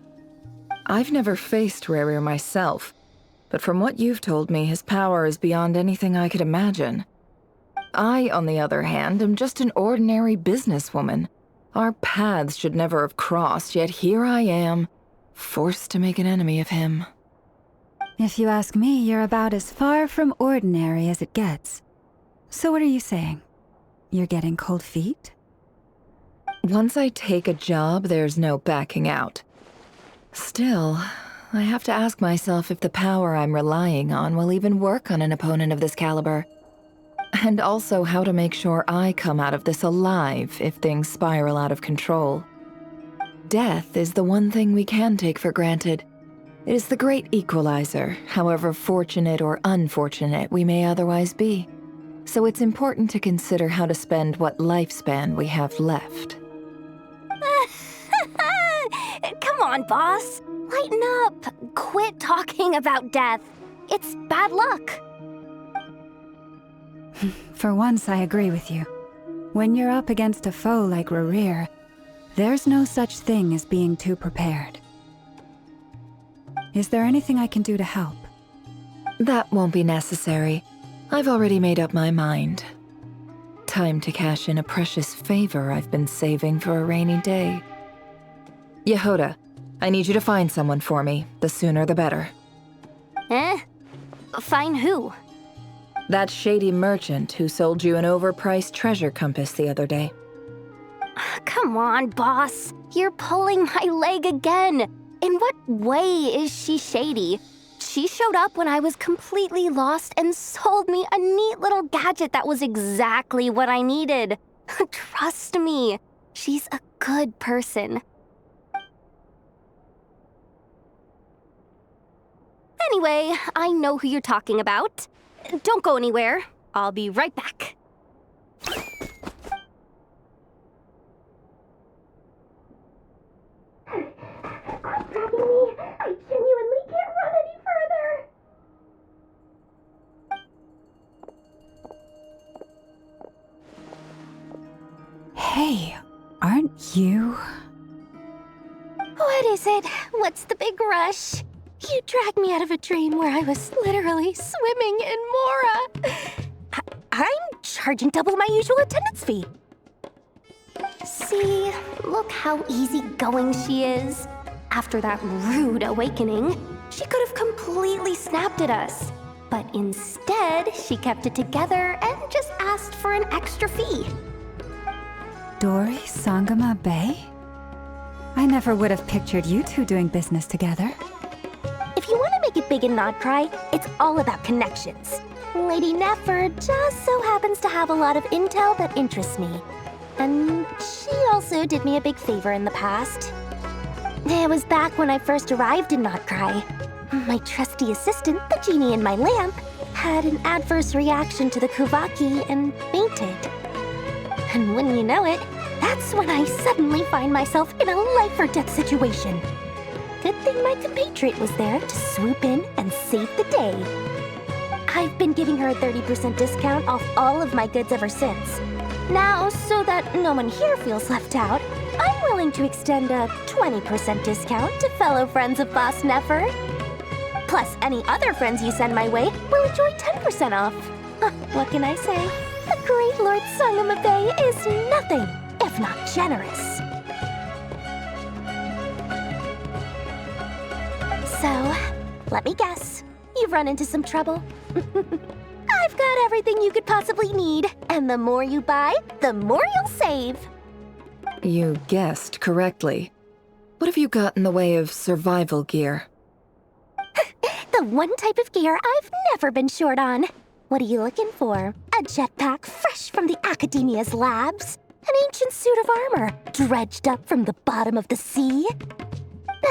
I've never faced Rarir myself, but from what you've told me, his power is beyond anything I could imagine. I, on the other hand, am just an ordinary businesswoman. Our paths should never have crossed, yet here I am, forced to make an enemy of him. If you ask me, you're about as far from ordinary as it gets. So what are you saying? You're getting cold feet? Once I take a job, there's no backing out. Still, I have to ask myself if the power I'm relying on will even work on an opponent of this caliber. And also how to make sure I come out of this alive if things spiral out of control. Death is the one thing we can take for granted. It is the great equalizer, however fortunate or unfortunate we may otherwise be. So it's important to consider how to spend what lifespan we have left. Come on, boss. Lighten up. Quit talking about death. It's bad luck. For once, I agree with you. When you're up against a foe like Rarir, there's no such thing as being too prepared. Is there anything I can do to help? That won't be necessary. I've already made up my mind. Time to cash in a precious favor I've been saving for a rainy day. Yehoda, I need you to find someone for me. The sooner the better. Find who? That shady merchant who sold you an overpriced treasure compass the other day. Come on, boss. You're pulling my leg again. In what way is she shady? She showed up when I was completely lost and sold me a neat little gadget that was exactly what I needed. Trust me, she's a good person. Anyway, I know who you're talking about. Don't go anywhere. I'll be right back. Quit dragging me. I genuinely can't run any further. Hey, aren't you? What is it? What's the big rush? You dragged me out of a dream where I was literally swimming in Mora. charging double my usual attendance fee. See, look how easygoing she is. After that rude awakening, she could have completely snapped at us. But instead, she kept it together and just asked for an extra fee. Dori Sangama Bay? I never would have pictured you two doing business together. If you want to make it big in Nod Krai, it's all about connections. Lady Nefer just so happens to have a lot of intel that interests me. And she also did me a big favor in the past. It was back when I first arrived in Nod Krai. My trusty assistant, the genie in my lamp, had an adverse reaction to the Kuvaki and fainted. And wouldn't you know it, that's when I suddenly find myself in a life-or-death situation. Good thing my compatriot was there to swoop in and save the day. I've been giving her a 30% discount off all of my goods ever since. Now, so that no one here feels left out, I'm willing to extend a 20% discount to fellow friends of Boss Nefer. Plus, any other friends you send my way will enjoy 10% off. What can I say? The great Lord Sangama Bay is nothing if not generous. So, let me guess. You've run into some trouble? I've got everything you could possibly need, and the more you buy, the more you'll save. You guessed correctly. What have you got in the way of survival gear? The one type of gear I've never been short on. What are you looking for? A jetpack fresh from the Academia's labs? An ancient suit of armor dredged up from the bottom of the sea?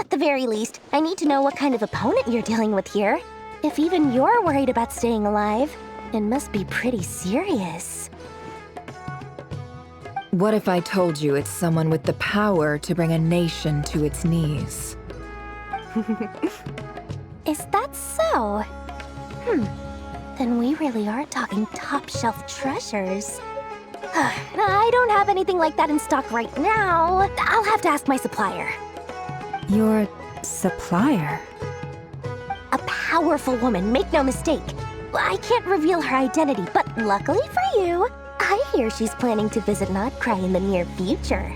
At the very least, I need to know what kind of opponent you're dealing with here. If even you're worried about staying alive, it must be pretty serious. What if I told you it's someone with the power to bring a nation to its knees? Is that so? Then we really are talking top-shelf treasures. I don't have anything like that in stock right now. I'll have to ask my supplier. Your supplier? A powerful woman, make no mistake. I can't reveal her identity, but luckily for you, I hear she's planning to visit Nod Krai in the near future.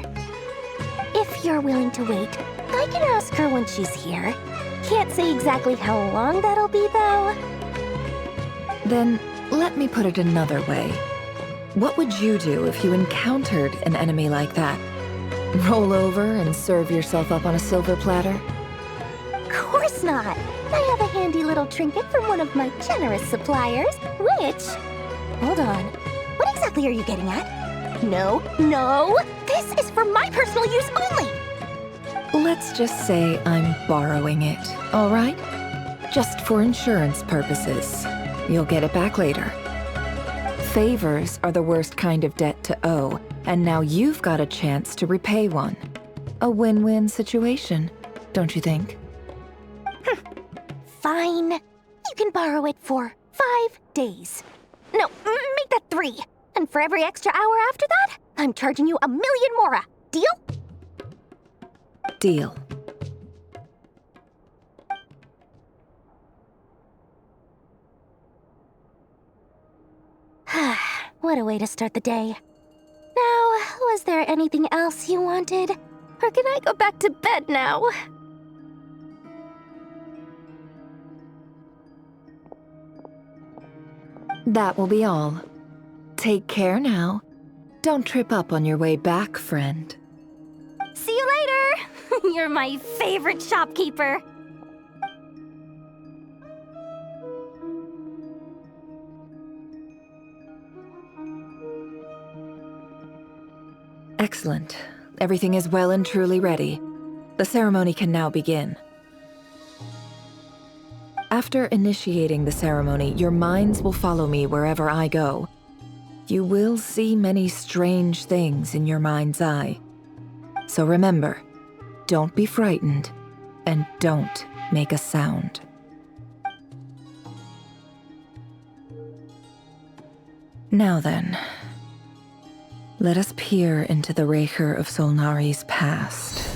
If you're willing to wait, I can ask her when she's here. Can't say exactly how long that'll be, though. Then, let me put it another way. What would you do if you encountered an enemy like that? Roll over and serve yourself up on a silver platter? Of course not! I have a handy little trinket from one of my generous suppliers, which... Hold on. What exactly are you getting at? No, no! This is for my personal use only! Let's just say I'm borrowing it, all right? Just for insurance purposes. You'll get it back later. Favors are the worst kind of debt to owe, and now you've got a chance to repay one. A win-win situation, don't you think? Fine. You can borrow it for 5 days. No, make that 3. And for every extra hour after that, I'm charging you 1,000,000 mora. Deal? Deal. What a way to start the day. Now, was there anything else you wanted? Or can I go back to bed now? That will be all. Take care now. Don't trip up on your way back, friend. See you later! You're my favorite shopkeeper. Excellent. Everything is well and truly ready. The ceremony can now begin. After initiating the ceremony, your minds will follow me wherever I go. You will see many strange things in your mind's eye. So remember, don't be frightened, and don't make a sound. Now then, let us peer into the Raker of Solnari's past.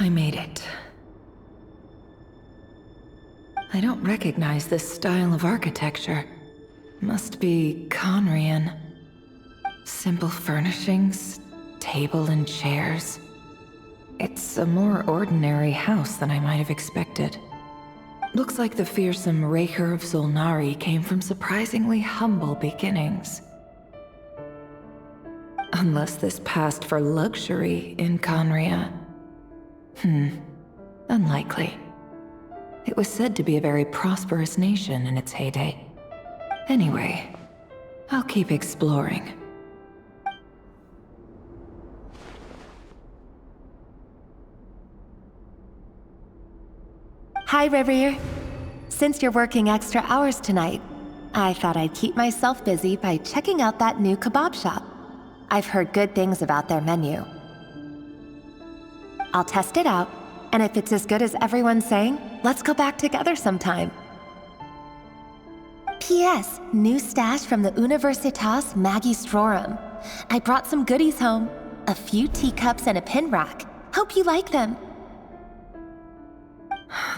I made it. I don't recognize this style of architecture. Must be Conrian. Simple furnishings, table and chairs. It's a more ordinary house than I might have expected. Looks like the fearsome Raker of Solnari came from surprisingly humble beginnings. Unless this passed for luxury in Conria. Unlikely. It was said to be a very prosperous nation in its heyday. Anyway, I'll keep exploring. Hi, Rivier. Since you're working extra hours tonight, I thought I'd keep myself busy by checking out that new kebab shop. I've heard good things about their menu. I'll test it out, and if it's as good as everyone's saying, let's go back together sometime. P.S. New stash from the Universitas Magistrorum. I brought some goodies home. A few teacups and a pin rack. Hope you like them.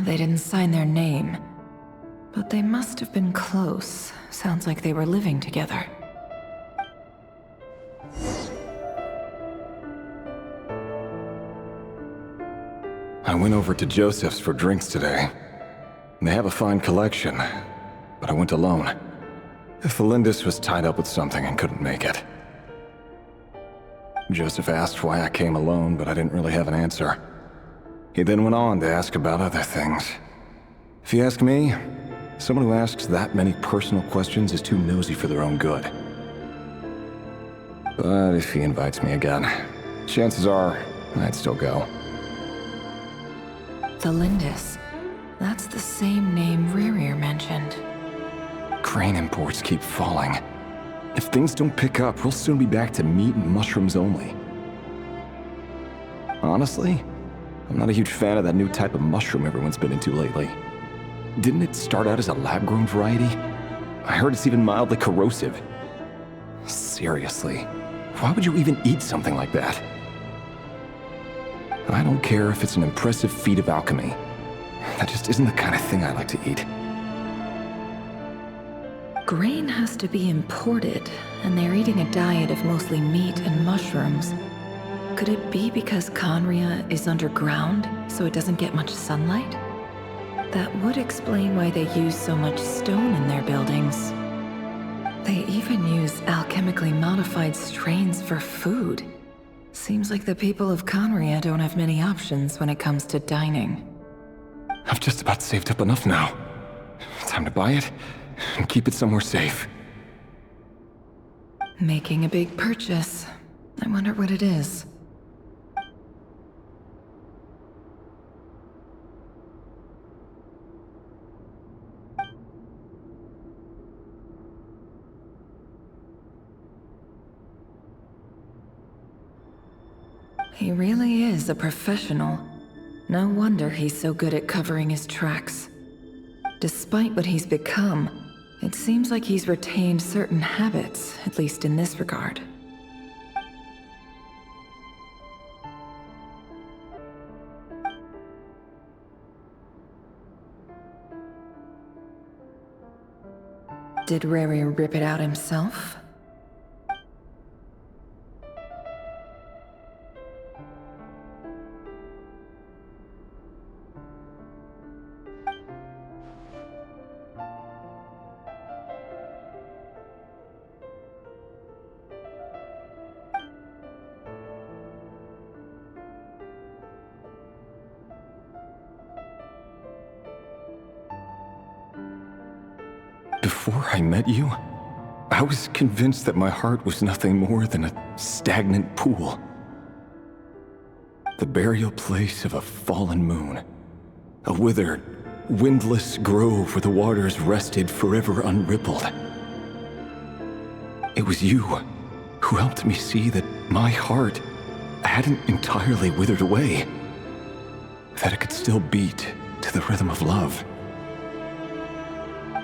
They didn't sign their name, but they must have been close. Sounds like they were living together. I went over to Joseph's for drinks today. They have a fine collection, but I went alone. Felindis was tied up with something and couldn't make it. Joseph asked why I came alone, but I didn't really have an answer. He then went on to ask about other things. If you ask me, someone who asks that many personal questions is too nosy for their own good. But if he invites me again, chances are I'd still go. Felindis. That's the same name Ririr mentioned. Crane imports keep falling. If things don't pick up, we'll soon be back to meat and mushrooms only. Honestly, I'm not a huge fan of that new type of mushroom everyone's been into lately. Didn't it start out as a lab-grown variety? I heard it's even mildly corrosive. Seriously, why would you even eat something like that? I don't care if it's an impressive feat of alchemy. That just isn't the kind of thing I like to eat. Grain has to be imported, and they're eating a diet of mostly meat and mushrooms. Could it be because Conria is underground, so it doesn't get much sunlight? That would explain why they use so much stone in their buildings. They even use alchemically modified strains for food. Seems like the people of Conria don't have many options when it comes to dining. I've just about saved up enough now. Time to buy it and keep it somewhere safe. Making a big purchase. I wonder what it is. He really is a professional. No wonder he's so good at covering his tracks. Despite what he's become, it seems like he's retained certain habits, at least in this regard. Did Rary rip it out himself? Before I met you, I was convinced that my heart was nothing more than a stagnant pool. The burial place of a fallen moon. A withered, windless grove where the waters rested forever unrippled. It was you who helped me see that my heart hadn't entirely withered away. That it could still beat to the rhythm of love.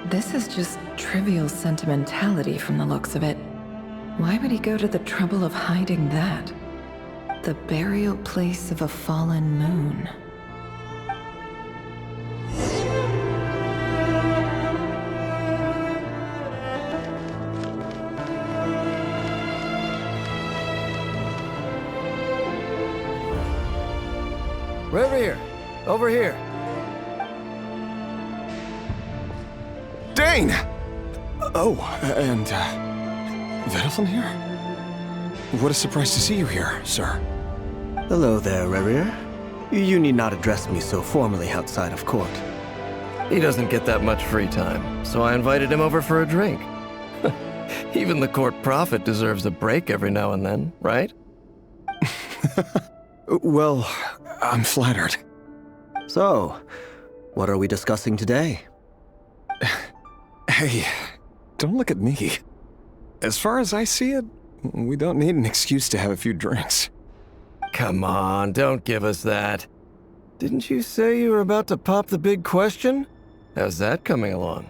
This is just trivial sentimentality from the looks of it. Why would he go to the trouble of hiding that? The burial place of a fallen moon. Reverie, over here. Dane! Oh, and, Vediflin here? What a surprise to see you here, sir. Hello there, Reverie. You need not address me so formally outside of court. He doesn't get that much free time, so I invited him over for a drink. Even the court prophet deserves a break every now and then, right? Well, I'm flattered. So, what are we discussing today? Hey, don't look at me. As far as I see it, we don't need an excuse to have a few drinks. Come on, don't give us that. Didn't you say you were about to pop the big question? How's that coming along?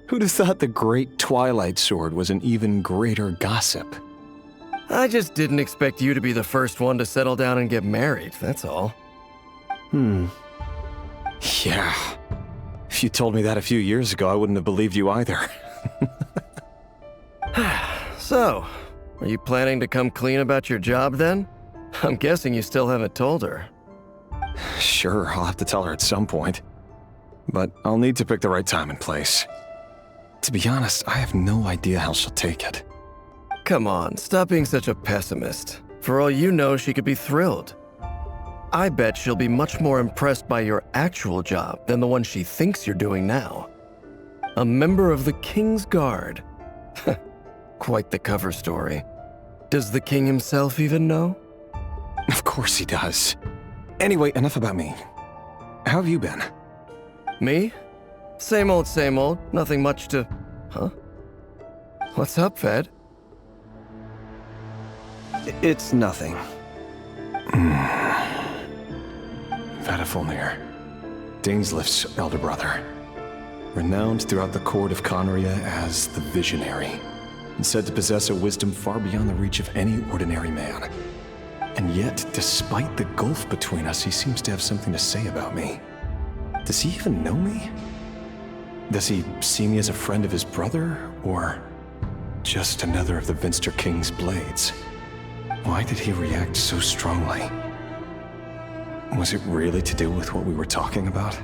Who'd have thought the great Twilight Sword was an even greater gossip? I just didn't expect you to be the first one to settle down and get married, that's all. Yeah. If you told me that a few years ago, I wouldn't have believed you either. So, are you planning to come clean about your job then? I'm guessing you still haven't told her. Sure, I'll have to tell her at some point. But I'll need to pick the right time and place. To be honest, I have no idea how she'll take it. Come on, stop being such a pessimist. For all you know, she could be thrilled. I bet she'll be much more impressed by your actual job than the one she thinks you're doing now. A member of the King's Guard. Quite the cover story. Does the king himself even know? Of course he does. Anyway, enough about me. How have you been? Me? Same old, nothing much to... Huh? What's up, Ved? It's nothing. Vediflin, Dainsleif's elder brother. Renowned throughout the court of Conria as the Visionary, and said to possess a wisdom far beyond the reach of any ordinary man. And yet, despite the gulf between us, he seems to have something to say about me. Does he even know me? Does he see me as a friend of his brother, or just another of the Vinster King's blades? Why did he react so strongly? Was it really to do with what we were talking about?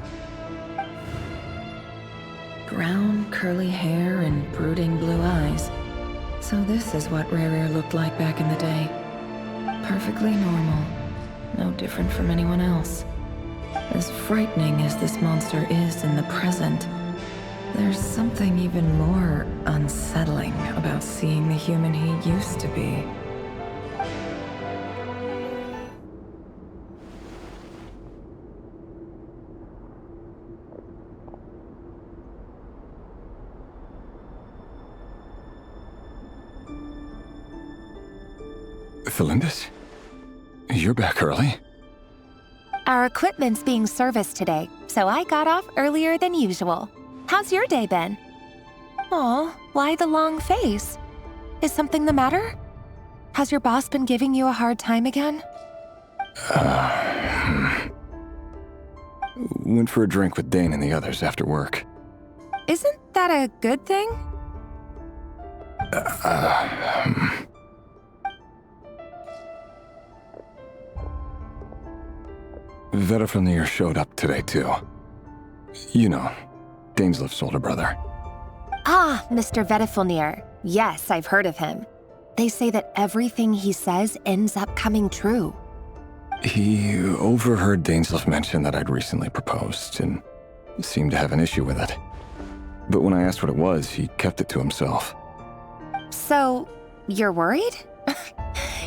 Brown, curly hair and brooding blue eyes. So this is what Rerir looked like back in the day. Perfectly normal. No different from anyone else. As frightening as this monster is in the present, there's something even more unsettling about seeing the human he used to be. Felindis? You're back early? Our equipment's being serviced today, so I got off earlier than usual. How's your day been? Aw, why the long face? Is something the matter? Has your boss been giving you a hard time again? Went for a drink with Dane and the others after work. Isn't that a good thing? Vediflin showed up today, too. You know, Dainsleif's older brother. Ah, Mr. Vediflin. Yes, I've heard of him. They say that everything he says ends up coming true. He overheard Dainsleif mention that I'd recently proposed, and seemed to have an issue with it. But when I asked what it was, he kept it to himself. So, you're worried?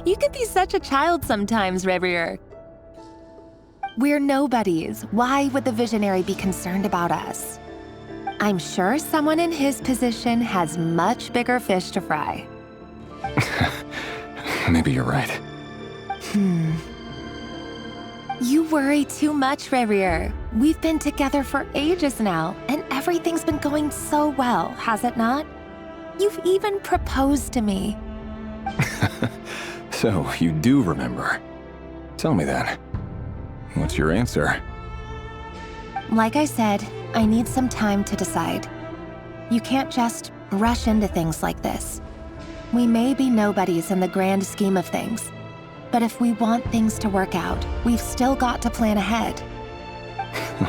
You could be such a child sometimes, Reverie. We're nobodies. Why would the Visionary be concerned about us? I'm sure someone in his position has much bigger fish to fry. Maybe you're right. You worry too much, Reverie. We've been together for ages now, and everything's been going so well, has it not? You've even proposed to me. So, you do remember. Tell me then. What's your answer? Like I said, I need some time to decide. You can't just rush into things like this. We may be nobodies in the grand scheme of things, but if we want things to work out, we've still got to plan ahead.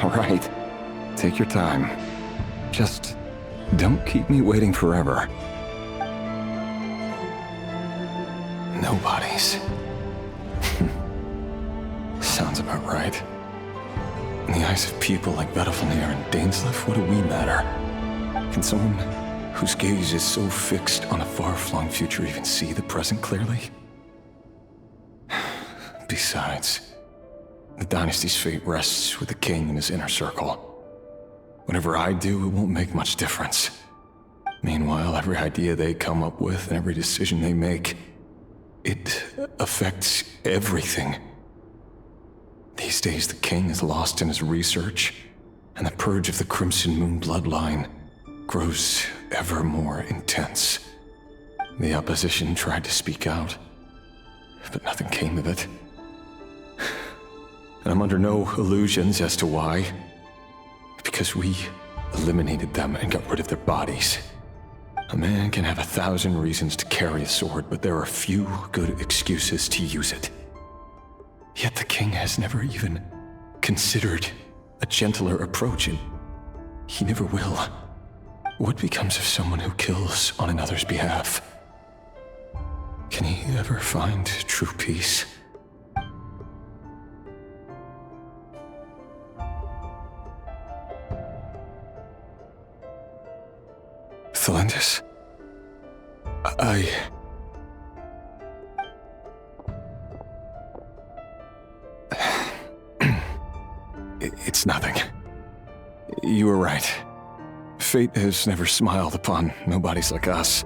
All right. Take your time. Just don't keep me waiting forever. Nobodies. Sounds about right. In the eyes of people like Vedalfnir and Dainsleif, what do we matter? Can someone whose gaze is so fixed on a far-flung future even see the present clearly? Besides, the dynasty's fate rests with the king and his inner circle. Whatever I do, it won't make much difference. Meanwhile, every idea they come up with and every decision they make, it affects everything. These days, the king is lost in his research, and the purge of the Crimson Moon bloodline grows ever more intense. The opposition tried to speak out, but nothing came of it. And I'm under no illusions as to why. Because we eliminated them and got rid of their bodies. A man can have 1,000 reasons to carry a sword, but there are few good excuses to use it. Yet the king has never even considered a gentler approach, and he never will. What becomes of someone who kills on another's behalf? Can he ever find true peace? Thelendis, It's nothing. You were right. Fate has never smiled upon nobodies like us.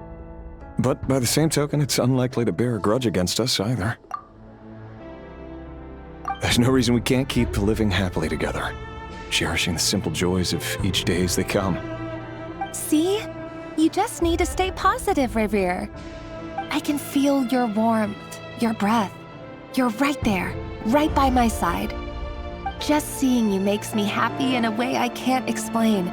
But by the same token, it's unlikely to bear a grudge against us either. There's no reason we can't keep living happily together, cherishing the simple joys of each day as they come. See? You just need to stay positive, Revere. I can feel your warmth, your breath. You're right there, right by my side. Just seeing you makes me happy in a way I can't explain,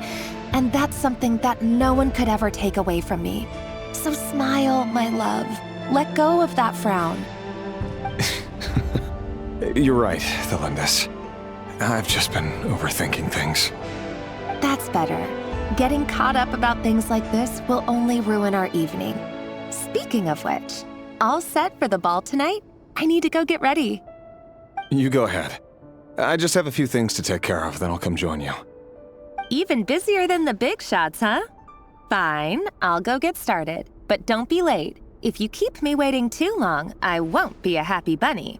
and that's something that no one could ever take away from me. So smile, my love. Let go of that frown. You're right, Thelendis. I've just been overthinking things. That's better. Getting caught up about things like this will only ruin our evening. Speaking of which, all set for the ball tonight? I need to go get ready. You go ahead. I just have a few things to take care of, then I'll come join you. Even busier than the big shots, huh? Fine, I'll go get started. But don't be late. If you keep me waiting too long, I won't be a happy bunny.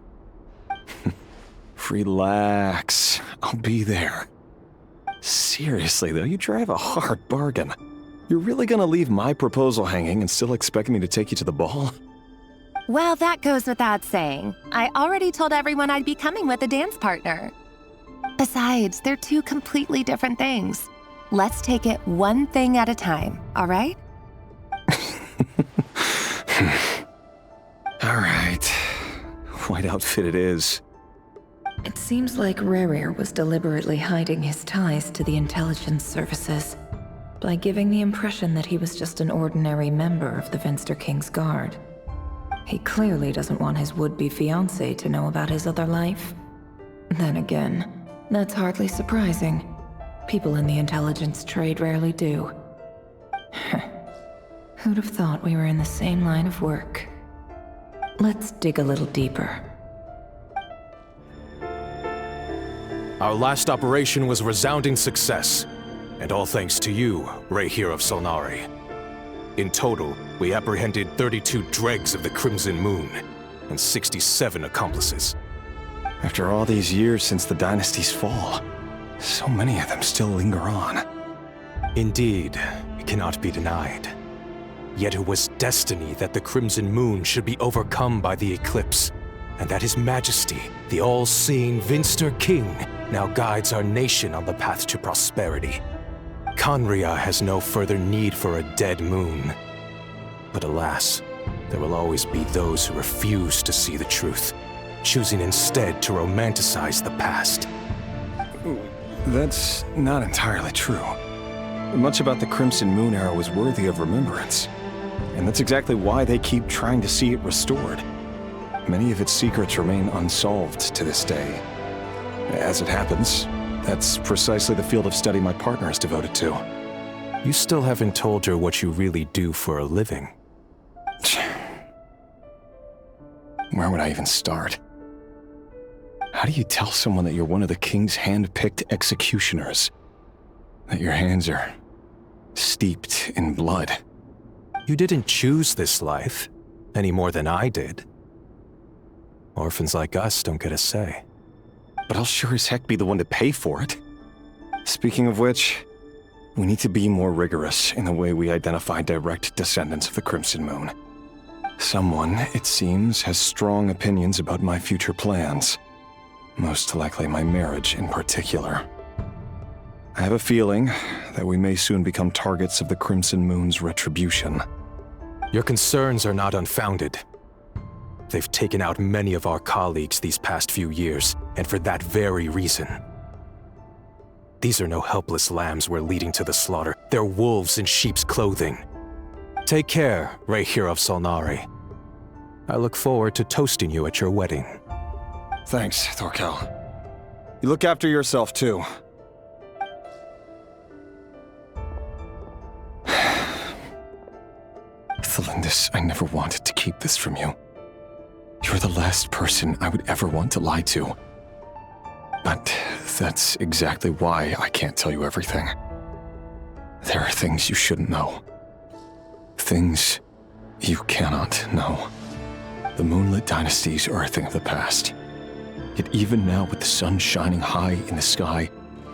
Relax. I'll be there. Seriously, though, you drive a hard bargain. You're really gonna leave my proposal hanging and still expect me to take you to the ball? Well, that goes without saying. I already told everyone I'd be coming with a dance partner. Besides, they're two completely different things. Let's take it one thing at a time, all right? All right. White outfit it is. It seems like Rerir was deliberately hiding his ties to the intelligence services by giving the impression that he was just an ordinary member of the Venster King's Guard. He clearly doesn't want his would-be fiancée to know about his other life. Then again, that's hardly surprising. People in the intelligence trade rarely do. Who'd have thought we were in the same line of work? Let's dig a little deeper. Our last operation was a resounding success, and all thanks to you, Rehir of Solnari. In total, we apprehended 32 dregs of the Crimson Moon, and 67 accomplices. After all these years since the dynasty's fall, so many of them still linger on. Indeed, it cannot be denied. Yet it was destiny that the Crimson Moon should be overcome by the eclipse, and that His Majesty, the all-seeing Venster King, now guides our nation on the path to prosperity. Khaenri'ah has no further need for a dead moon. But alas, there will always be those who refuse to see the truth, choosing instead to romanticize the past. That's not entirely true. Much about the Crimson Moon era was worthy of remembrance. And that's exactly why they keep trying to see it restored. Many of its secrets remain unsolved to this day. As it happens, that's precisely the field of study my partner is devoted to. You still haven't told her what you really do for a living. Where would I even start? How do you tell someone that you're one of the king's hand-picked executioners? That your hands are steeped in blood? You didn't choose this life, any more than I did. Orphans like us don't get a say. But I'll sure as heck be the one to pay for it. Speaking of which, we need to be more rigorous in the way we identify direct descendants of the Crimson Moon. Someone, it seems, has strong opinions about my future plans. Most likely my marriage in particular. I have a feeling that we may soon become targets of the Crimson Moon's retribution. Your concerns are not unfounded. They've taken out many of our colleagues these past few years, and for that very reason. These are no helpless lambs we're leading to the slaughter. They're wolves in sheep's clothing. Take care, Rahier of Solnari. I look forward to toasting you at your wedding. Thanks, Thorkel. You look after yourself, too. Thelindis, I never wanted to keep this from you. You're the last person I would ever want to lie to. But that's exactly why I can't tell you everything. There are things you shouldn't know. Things you cannot know. The Moonlit Dynasties are a thing of the past. Yet even now, with the sun shining high in the sky,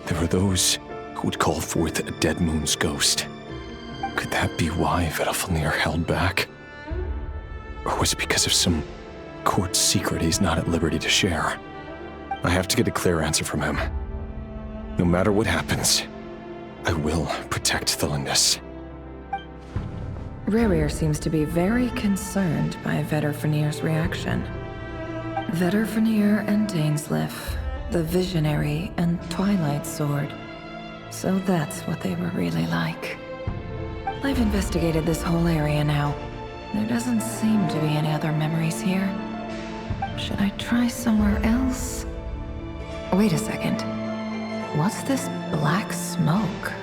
there are those who would call forth a dead moon's ghost. Could that be why Vedalfnir held back? Or was it because of some court secret he's not at liberty to share? I have to get a clear answer from him. No matter what happens, I will protect Thelindis. Rarir seems to be very concerned by Vedalfnir's reaction. Vedalfnir and Dainsleif, the Visionary and Twilight Sword. So that's what they were really like. I've investigated this whole area now. There doesn't seem to be any other memories here. Should I try somewhere else? Wait a second. What's this black smoke?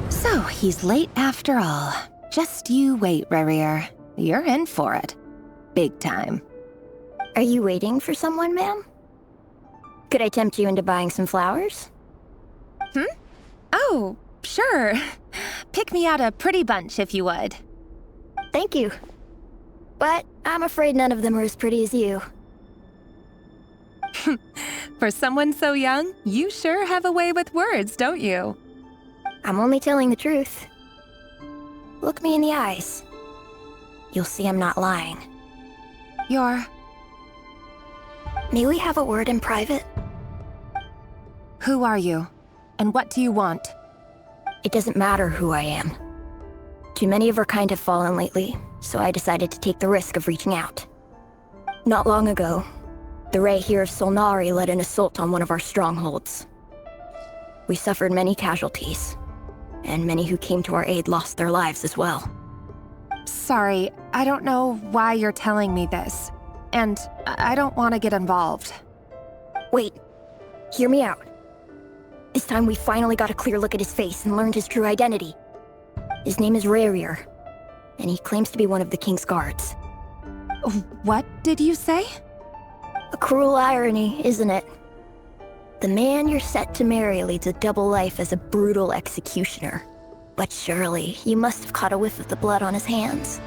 So, he's late after all. Just you wait, Rarir. You're in for it. Big time. Are you waiting for someone, ma'am? Could I tempt you into buying some flowers? Oh, sure. Pick me out a pretty bunch if you would. Thank you. But I'm afraid none of them are as pretty as you. For someone so young, you sure have a way with words, don't you? I'm only telling the truth. Look me in the eyes. You'll see I'm not lying. May we have a word in private? Who are you? And what do you want? It doesn't matter who I am. Too many of our kind have fallen lately, so I decided to take the risk of reaching out. Not long ago, the Rahier of Solnari led an assault on one of our strongholds. We suffered many casualties, and many who came to our aid lost their lives as well. Sorry, I don't know why you're telling me this, and I don't want to get involved. Wait, hear me out. This time we finally got a clear look at his face and learned his true identity. His name is Rarir, and he claims to be one of the King's guards. What did you say? A cruel irony, isn't it? The man you're set to marry leads a double life as a brutal executioner. But surely, you must have caught a whiff of the blood on his hands.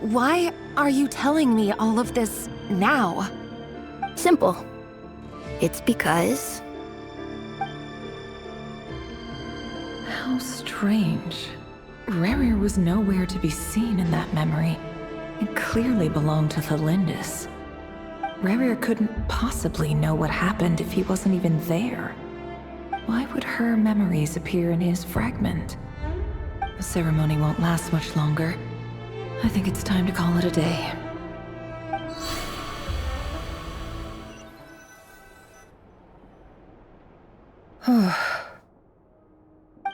Why are you telling me all of this now? Simple. It's because... How strange. Rarir was nowhere to be seen in that memory. It clearly belonged to the Lindis. Rerir couldn't possibly know what happened if he wasn't even there. Why would her memories appear in his fragment? The ceremony won't last much longer. I think it's time to call it a day.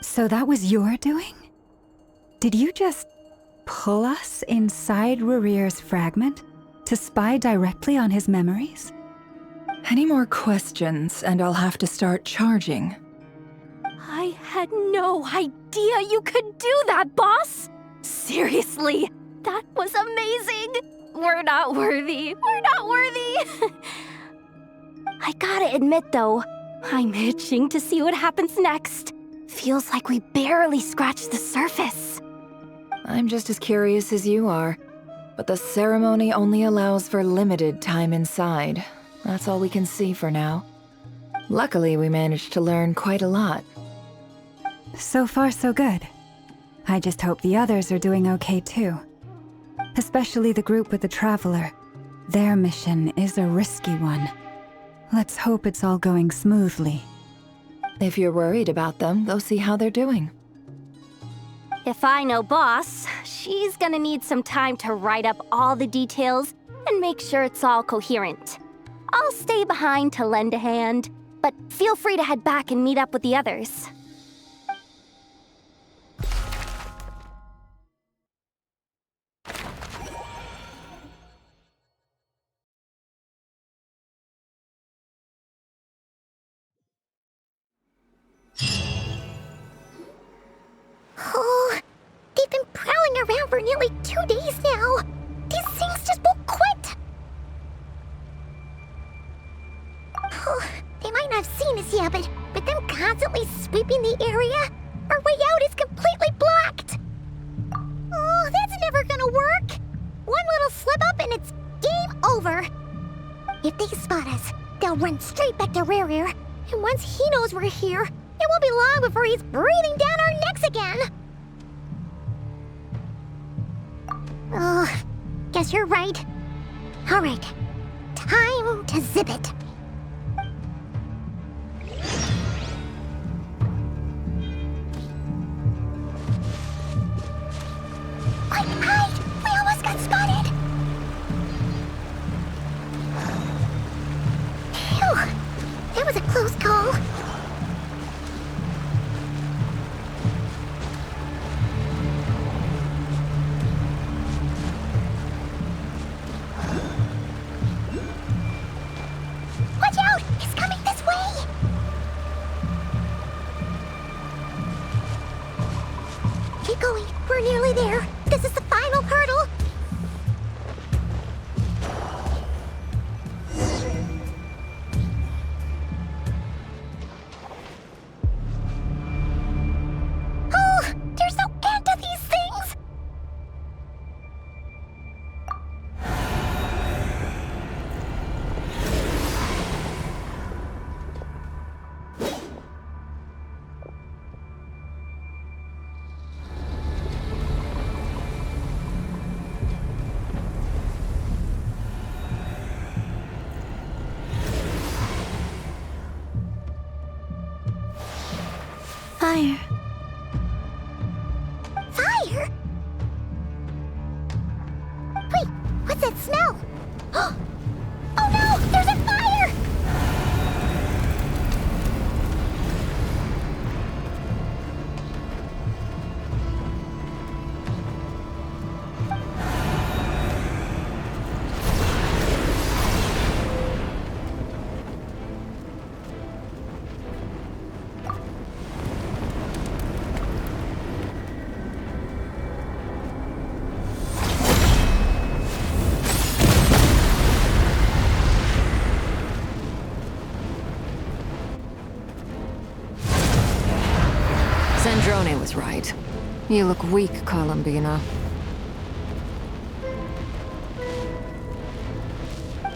So that was your doing? Did you just pull us inside Rerir's fragment to spy directly on his memories? Any more questions, and I'll have to start charging. I had no idea you could do that, boss! Seriously, that was amazing! We're not worthy. We're not worthy! I gotta admit, though, I'm itching to see what happens next. Feels like we barely scratched the surface. I'm just as curious as you are, but the ceremony only allows for limited time inside. That's all we can see for now. Luckily, we managed to learn quite a lot. So far, so good. I just hope the others are doing okay too. Especially the group with the Traveler. Their mission is a risky one. Let's hope it's all going smoothly. If you're worried about them, go see how they're doing. If I know Boss, she's gonna need some time to write up all the details and make sure it's all coherent. I'll stay behind to lend a hand, but feel free to head back and meet up with the others. Oh, they've been prowling around for nearly 2 days now. These things just won't quit. Oh, they might not have seen us yet, but with them constantly sweeping the area, our way out is completely blocked. Oh, that's never gonna work. One little slip up and it's game over. If they spot us, they'll run straight back to Rerir. And once he knows we're here, it won't be long before he's breathing down our necks again. Oh, guess you're right. All right, time to zip it. Quick, hide! We almost got spotted! Phew, that was a close call. Watch out! He's coming this way! Keep going. We're nearly there. This is the final hurdle. Oh, there's no end to these things. Fire. Fire? Wait, what's that smell? Oh no, there's a fire! Zandrone was right. You look weak, Columbina.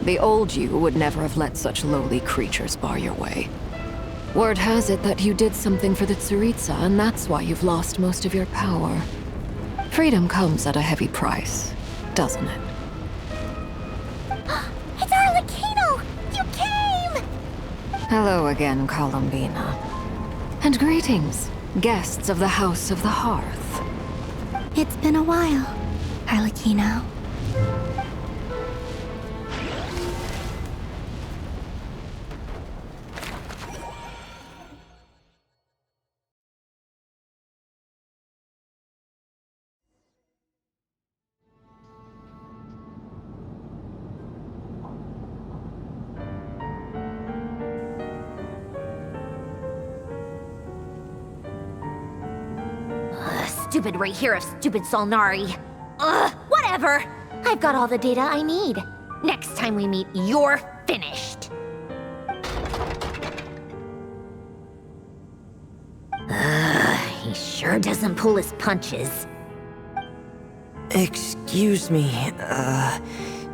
The old you would never have let such lowly creatures bar your way. Word has it that you did something for the Tsaritsa, and that's why you've lost most of your power. Freedom comes at a heavy price. doesn't it? It's Arlecchino! You came! Hello again, Columbina. And greetings, guests of the House of the Hearth. It's been a while, Arlecchino. Stupid right here of stupid Solnari. Ugh, whatever. I've got all the data I need. Next time we meet, you're finished. He sure doesn't pull his punches. Excuse me,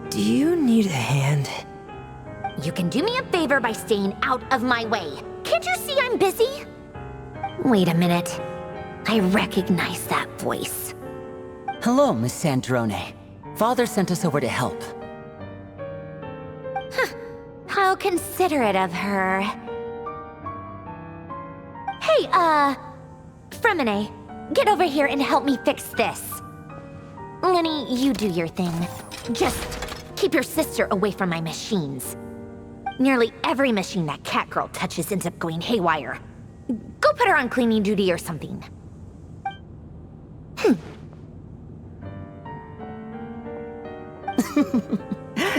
do you need a hand? You can do me a favor by staying out of my way. Can't you see I'm busy? Wait a minute. I recognize that voice. Hello, Miss Sandrone. Father sent us over to help. How considerate of her. Hey, Fremine, get over here and help me fix this. Lenny, you do your thing. Just keep your sister away from my machines. Nearly every machine that Catgirl touches ends up going haywire. Go put her on cleaning duty or something.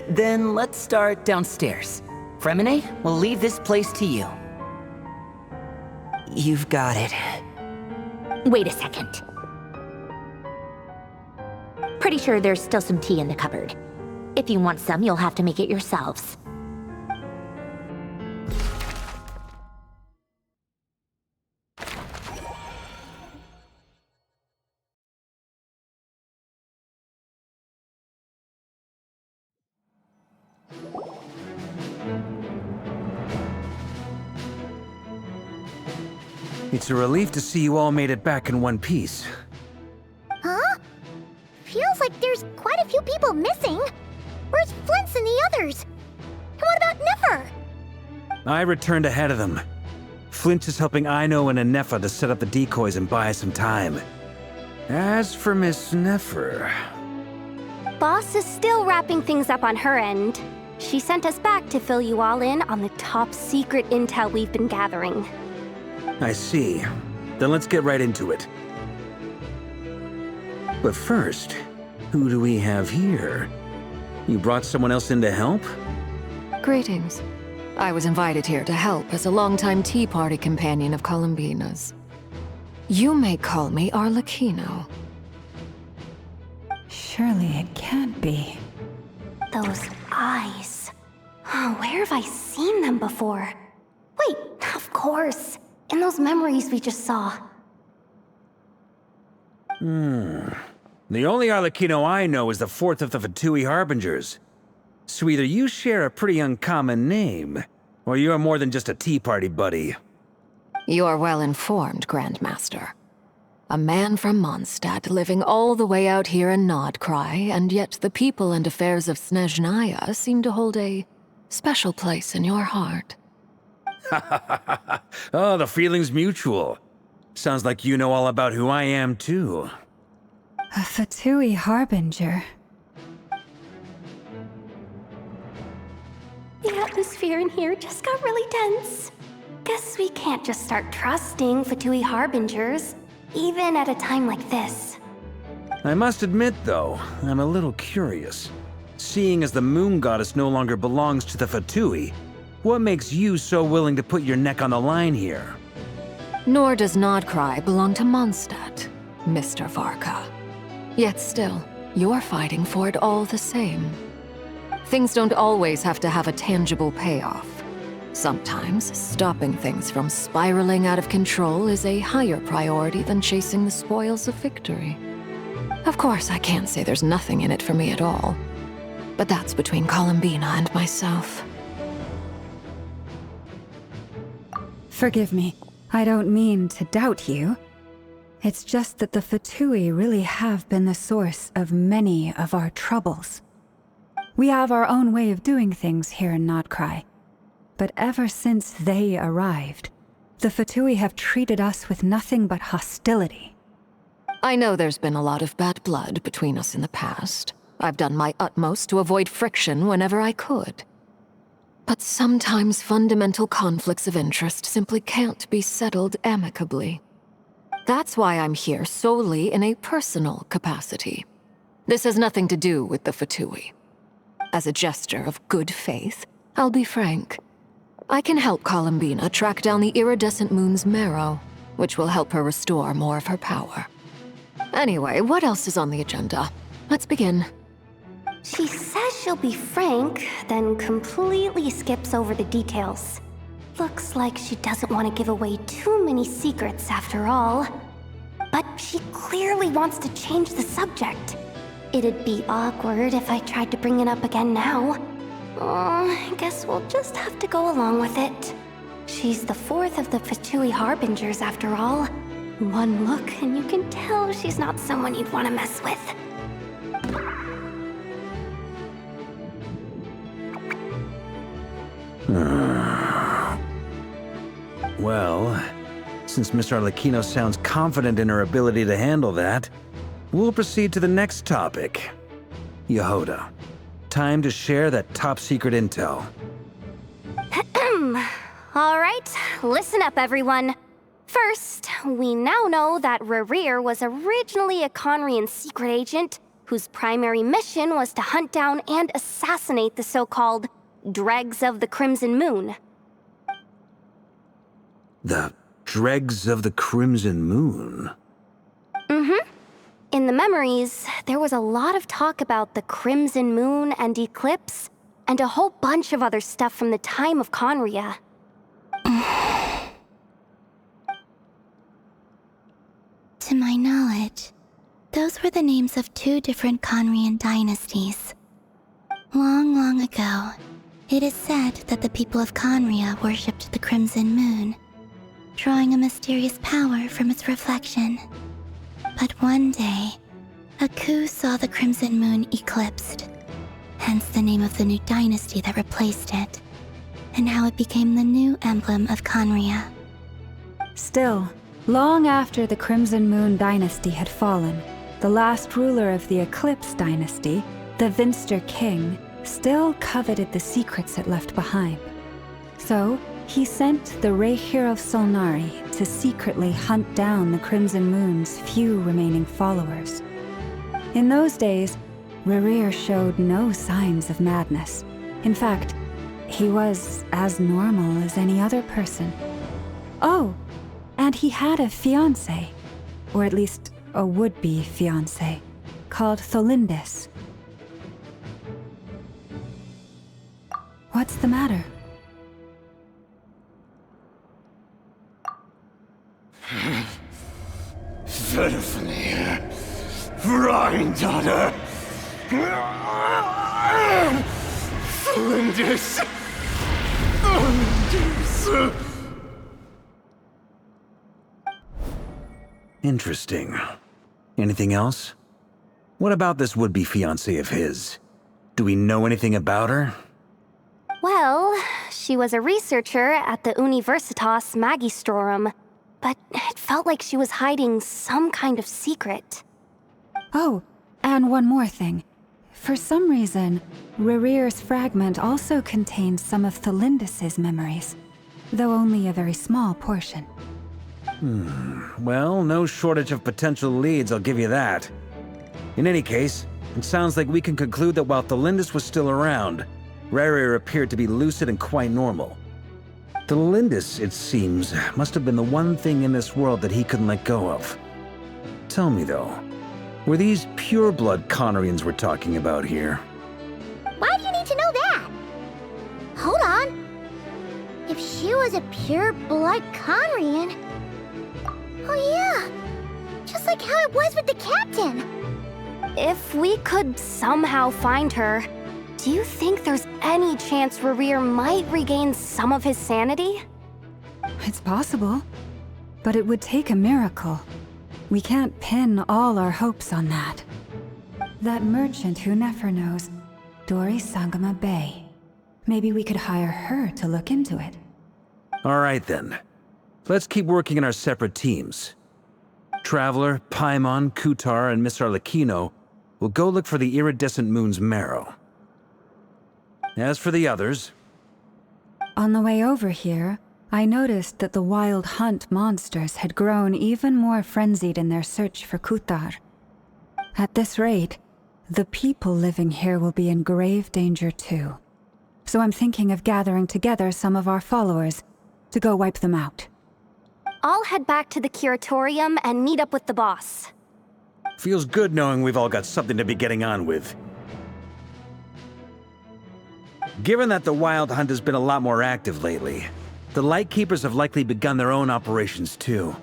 Then let's start downstairs. Fremine, we'll leave this place to you. You've got it. Wait a second. Pretty sure there's still some tea in the cupboard. If you want some, you'll have to make it yourselves. It's a relief to see you all made it back in one piece. Huh? Feels like there's quite a few people missing. Where's Flint's and the others? And what about Nefer? I returned ahead of them. Flint is helping Aino and Anefa to set up the decoys and buy us some time. As for Miss Nefer... Boss is still wrapping things up on her end. She sent us back to fill you all in on the top secret intel we've been gathering. I see. Then let's get right into it. But first, who do we have here? You brought someone else in to help? Greetings. I was invited here to help as a longtime Tea Party companion of Columbina's. You may call me Arlecchino. Surely it can't be. Those eyes. Oh, where have I seen them before? Wait, of course. In those memories we just saw. The only Arlecchino I know is the fourth of the Fatui Harbingers. So either you share a pretty uncommon name, or you're more than just a Tea Party buddy. You are well informed, Grandmaster. A man from Mondstadt living all the way out here in Nod Krai, and yet the people and affairs of Snezhnaya seem to hold a special place in your heart. Oh, the feeling's mutual. Sounds like you know all about who I am, too. A Fatui Harbinger. The atmosphere in here just got really tense. Guess we can't just start trusting Fatui Harbingers, even at a time like this. I must admit, though, I'm a little curious. Seeing as the Moon Goddess no longer belongs to the Fatui, what makes you so willing to put your neck on the line here? Nor does Nod Krai belong to Mondstadt, Mr. Varka. Yet still, you're fighting for it all the same. Things don't always have to have a tangible payoff. Sometimes, stopping things from spiraling out of control is a higher priority than chasing the spoils of victory. Of course, I can't say there's nothing in it for me at all. But that's between Columbina and myself. Forgive me. I don't mean to doubt you. It's just that the Fatui really have been the source of many of our troubles. We have our own way of doing things here in Nod Krai. But ever since they arrived, the Fatui have treated us with nothing but hostility. I know there's been a lot of bad blood between us in the past. I've done my utmost to avoid friction whenever I could. But sometimes fundamental conflicts of interest simply can't be settled amicably. That's why I'm here solely in a personal capacity. This has nothing to do with the Fatui. As a gesture of good faith, I'll be frank. I can help Columbina track down the iridescent moon's marrow, which will help her restore more of her power. Anyway, what else is on the agenda? Let's begin. She says she'll be frank, then completely skips over the details. Looks like she doesn't want to give away too many secrets after all. But she clearly wants to change the subject. It'd be awkward if I tried to bring it up again now. I guess we'll just have to go along with it. She's the fourth of the Fatui Harbingers after all. One look and you can tell she's not someone you'd want to mess with. Well, since Miss Arlecchino sounds confident in her ability to handle that, we'll proceed to the next topic. Yehoda, time to share that top-secret intel. All right, listen up, everyone. First, we now know that Rerir was originally a Conrian secret agent whose primary mission was to hunt down and assassinate the so-called Dregs of the Crimson Moon. The Dregs of the Crimson Moon? Mm-hmm. In the memories, there was a lot of talk about the Crimson Moon and Eclipse, and a whole bunch of other stuff from the time of Conria. To my knowledge, those were the names of two different Conrian dynasties. Long, long ago, it is said that the people of Conria worshipped the Crimson Moon, drawing a mysterious power from its reflection. But one day, a coup saw the Crimson Moon eclipsed, hence the name of the new dynasty that replaced it, and how it became the new emblem of Conria. Still, long after the Crimson Moon dynasty had fallen, the last ruler of the Eclipse dynasty, the Vinster King, still coveted the secrets it left behind. So, he sent the Rehir of Solnari to secretly hunt down the Crimson Moon's few remaining followers. In those days, Rerir showed no signs of madness. In fact, he was as normal as any other person. Oh, and he had a fiancé, or at least a would-be fiancé, called Tholindis. What's the matter? Verfene, Rheindaughter, Flinders. Interesting. Anything else? What about this would-be fiancé of his? Do we know anything about her? Well, she was a researcher at the Universitas Magistrorum, but it felt like she was hiding some kind of secret. Oh, and one more thing. For some reason, Rerir's fragment also contains some of Tholindis' memories, though only a very small portion. Well, no shortage of potential leads, I'll give you that. In any case, it sounds like we can conclude that while Tholindis was still around, Rerir appeared to be lucid and quite normal. Tholindis, it seems, must have been the one thing in this world that he couldn't let go of. Tell me though, were these pure-blood Conrians we're talking about here? Why do you need to know that? Hold on. If she was a pure-blood Conrian... Oh yeah, just like how it was with the captain. If we could somehow find her, do you think there's any chance Rerir might regain some of his sanity? It's possible, but it would take a miracle. We can't pin all our hopes on that. That merchant who Nefer knows, Dori Sangama Bay. Maybe we could hire her to look into it. All right then. Let's keep working in our separate teams. Traveler, Paimon, Kutar, and Miss Arlecchino will go look for the iridescent moon's marrow. As for the others... On the way over here, I noticed that the Wild Hunt monsters had grown even more frenzied in their search for Kutar. At this rate, the people living here will be in grave danger too. So I'm thinking of gathering together some of our followers to go wipe them out. I'll head back to the curatorium and meet up with the boss. Feels good knowing we've all got something to be getting on with. Given that the Wild Hunt has been a lot more active lately, the Lightkeepers have likely begun their own operations too.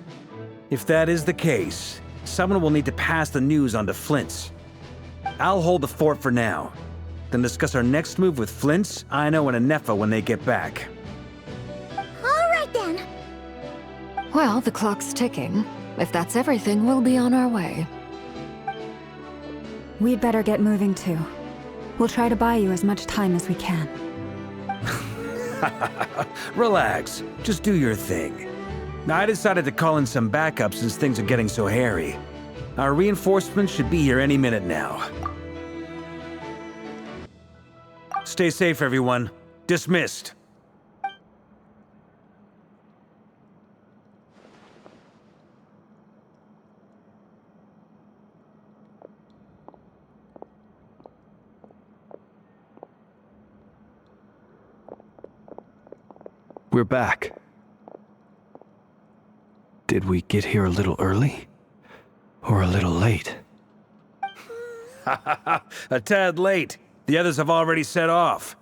If that is the case, someone will need to pass the news on to Flint's. I'll hold the fort for now, then discuss our next move with Flint's, Aino, and Anefa when they get back. All right then. Well, the clock's ticking. If that's everything, we'll be on our way. We'd better get moving too. We'll try to buy you as much time as we can. Relax, just do your thing. I decided to call in some backup since things are getting so hairy. Our reinforcements should be here any minute now. Stay safe, everyone. Dismissed. We're back. Did we get here a little early? Or a little late? A tad late. The others have already set off.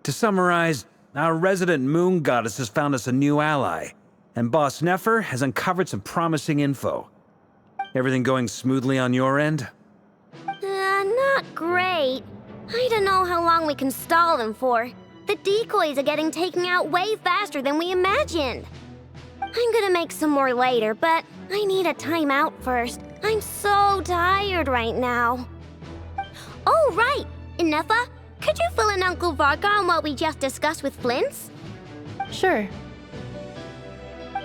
To summarize, our resident moon goddess has found us a new ally, and Boss Nefer has uncovered some promising info. Everything going smoothly on your end? Not great. I don't know how long we can stall them for. The decoys are getting taken out way faster than we imagined. I'm gonna make some more later, but I need a timeout first. I'm so tired right now. Oh, right! Inefa, could you fill in Uncle Varka on what we just discussed with Flint's? Sure.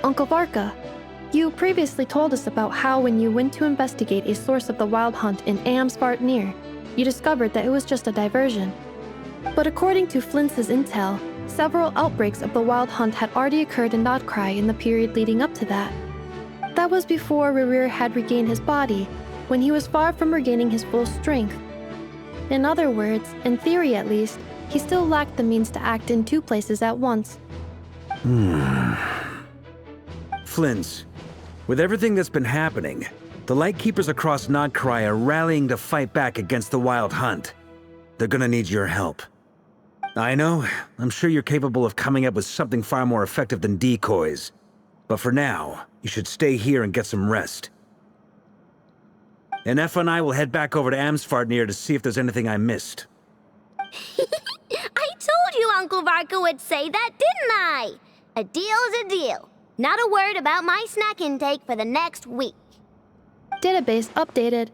Uncle Varka, you previously told us about how when you went to investigate a source of the Wild Hunt in Amsvartnir, you discovered that it was just a diversion. But according to Flint's intel, several outbreaks of the Wild Hunt had already occurred in Nod Krai in the period leading up to that. That was before Rerir had regained his body, when he was far from regaining his full strength. In other words, in theory at least, he still lacked the means to act in two places at once. Flint's, with everything that's been happening, the Lightkeepers across Nod Krai are rallying to fight back against the Wild Hunt. They're gonna need your help. I know, I'm sure you're capable of coming up with something far more effective than decoys. But for now, you should stay here and get some rest. Anefa and I will head back over to Amsvartnir to see if there's anything I missed. I told you Uncle Varka would say that, didn't I? A deal's a deal. Not a word about my snack intake for the next week. Database updated.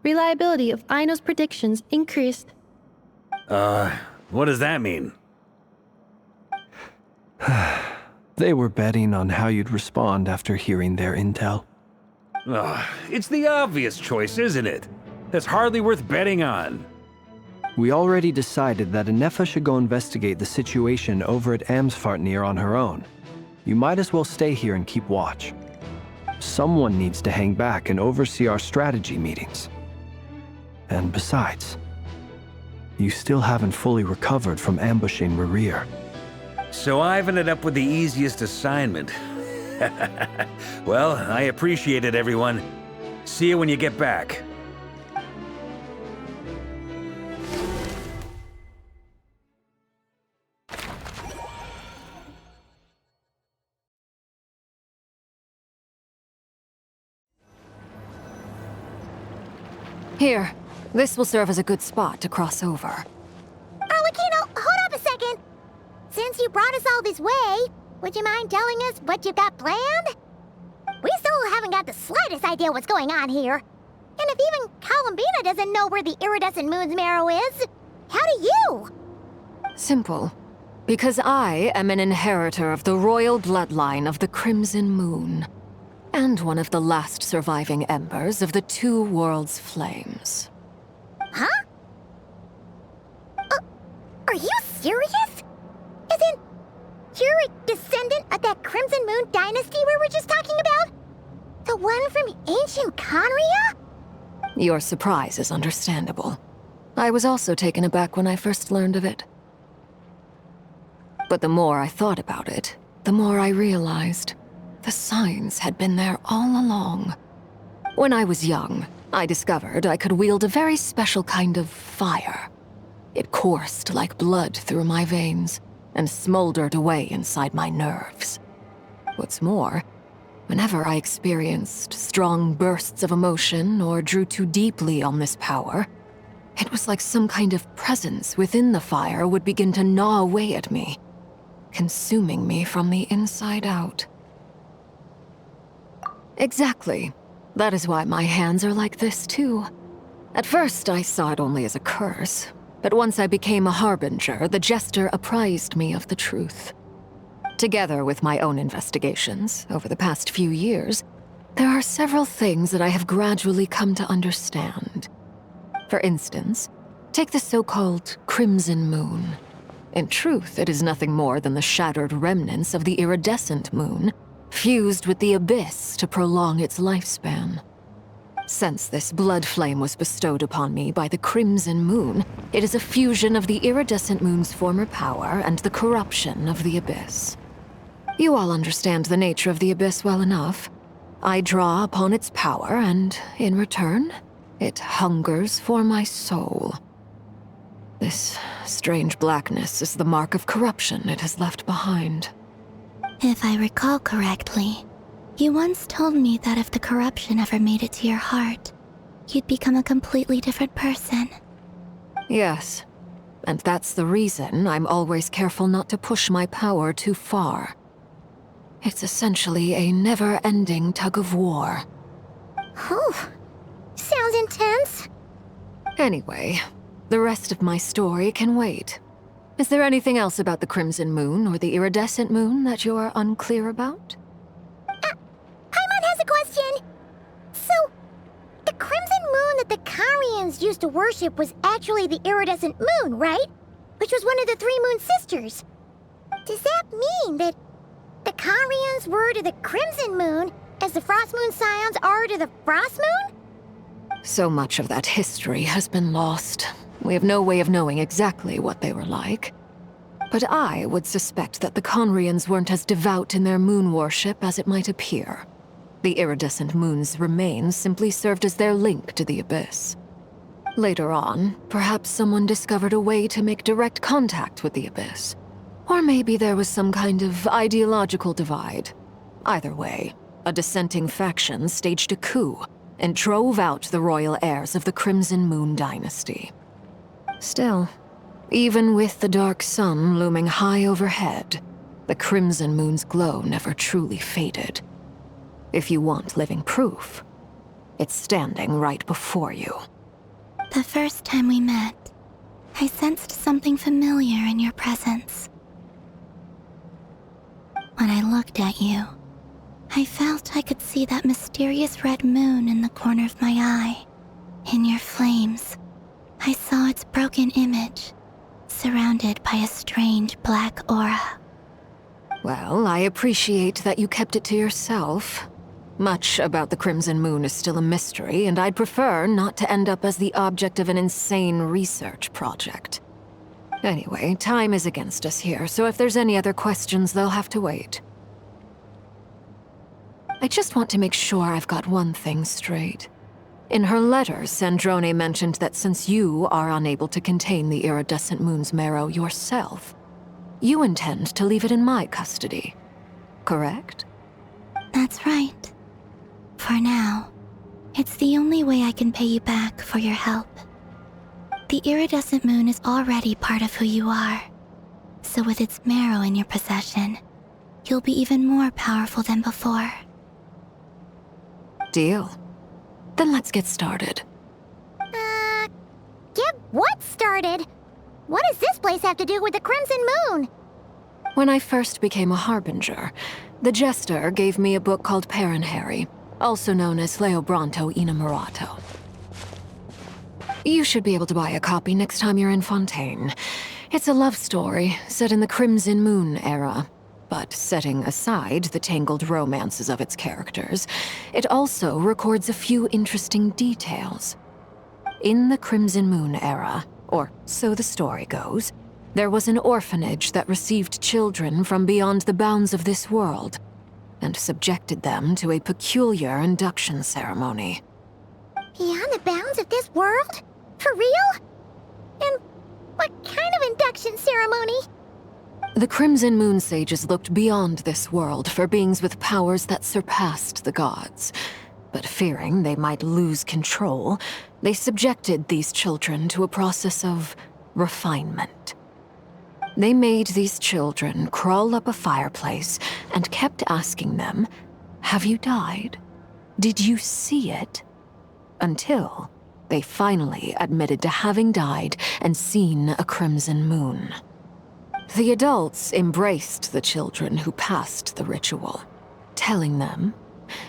Reliability of Aino's predictions increased. What does that mean? They were betting on how you'd respond after hearing their intel. It's the obvious choice, isn't it? That's hardly worth betting on. We already decided that Anefa should go investigate the situation over at Amsvartnir on her own. You might as well stay here and keep watch. Someone needs to hang back and oversee our strategy meetings. And besides, you still haven't fully recovered from ambushing Rerir. So I've ended up with the easiest assignment. Well, I appreciate it, everyone. See you when you get back. Here, this will serve as a good spot to cross over. Arlecchino, hold up a second. Since you brought us all this way, would you mind telling us what you've got planned? We still still haven't got the slightest idea what's going on here. And if even Columbina doesn't know where the iridescent moon's marrow is, how do you? Simple. Because I am an inheritor of the royal bloodline of the Crimson Moon, and one of the last surviving embers of the Two Worlds' flames. Huh? Are you serious? As in, you're a descendant of that Crimson Moon dynasty we were just talking about? The one from ancient Conria? Your surprise is understandable. I was also taken aback when I first learned of it. But the more I thought about it, the more I realized the signs had been there all along. When I was young, I discovered I could wield a very special kind of fire. It coursed like blood through my veins and smoldered away inside my nerves. What's more, whenever I experienced strong bursts of emotion or drew too deeply on this power, it was like some kind of presence within the fire would begin to gnaw away at me, consuming me from the inside out. Exactly. That is why my hands are like this too. At first, I saw it only as a curse, but once I became a harbinger, the jester apprised me of the truth. Together with my own investigations over the past few years, there are several things that I have gradually come to understand. For instance, take the so-called Crimson Moon. In truth, it is nothing more than the shattered remnants of the iridescent moon, fused with the abyss to prolong its lifespan. Since this blood flame was bestowed upon me by the Crimson Moon, it is a fusion of the iridescent moon's former power and the corruption of the abyss. You all understand the nature of the abyss well enough. I draw upon its power, and in return, it hungers for my soul. This strange blackness is the mark of corruption it has left behind. If I recall correctly, you once told me that if the corruption ever made it to your heart, you'd become a completely different person. Yes, and that's the reason I'm always careful not to push my power too far. It's essentially a never-ending tug-of-war. Whew. Sounds intense. Anyway, the rest of my story can wait. Is there anything else about the Crimson Moon or the Iridescent Moon that you're unclear about? Paimon has a question. So, the Crimson Moon that the Carians used to worship was actually the Iridescent Moon, right? Which was one of the three Moon Sisters. Does that mean that the Carians were to the Crimson Moon as the Frost Moon Scions are to the Frost Moon? So much of that history has been lost. We have no way of knowing exactly what they were like. But I would suspect that the Conrians weren't as devout in their moon worship as it might appear. The iridescent moon's remains simply served as their link to the abyss. Later on, perhaps someone discovered a way to make direct contact with the abyss. Or maybe there was some kind of ideological divide. Either way, a dissenting faction staged a coup and drove out the royal heirs of the Crimson Moon dynasty. Still, even with the dark sun looming high overhead, the Crimson Moon's glow never truly faded. If you want living proof, it's standing right before you. The first time we met, I sensed something familiar in your presence. When I looked at you, I felt I could see that mysterious red moon in the corner of my eye. In your flames, I saw its broken image, surrounded by a strange black aura. Well, I appreciate that you kept it to yourself. Much about the Crimson Moon is still a mystery, and I'd prefer not to end up as the object of an insane research project. Anyway, time is against us here, so if there's any other questions, they'll have to wait. I just want to make sure I've got one thing straight. In her letter, Sandrone mentioned that since you are unable to contain the iridescent moon's marrow yourself, you intend to leave it in my custody, correct? That's right. For now, it's the only way I can pay you back for your help. The iridescent moon is already part of who you are, so with its marrow in your possession, you'll be even more powerful than before. Deal. Then let's get started. Get what started? What does this place have to do with the Crimson Moon? When I first became a Harbinger, the Jester gave me a book called Parenheri, also known as Leobranto Inamorato. You should be able to buy a copy next time you're in Fontaine. It's a love story set in the Crimson Moon era, but setting aside the tangled romances of its characters, it also records a few interesting details. In the Crimson Moon era, or so the story goes, there was an orphanage that received children from beyond the bounds of this world, and subjected them to a peculiar induction ceremony. Beyond the bounds of this world? For real? And what kind of induction ceremony? The Crimson Moon sages looked beyond this world for beings with powers that surpassed the gods. But fearing they might lose control, they subjected these children to a process of refinement. They made these children crawl up a fireplace and kept asking them, "Have you died? Did you see it?" Until they finally admitted to having died and seen a crimson moon. The adults embraced the children who passed the ritual, telling them,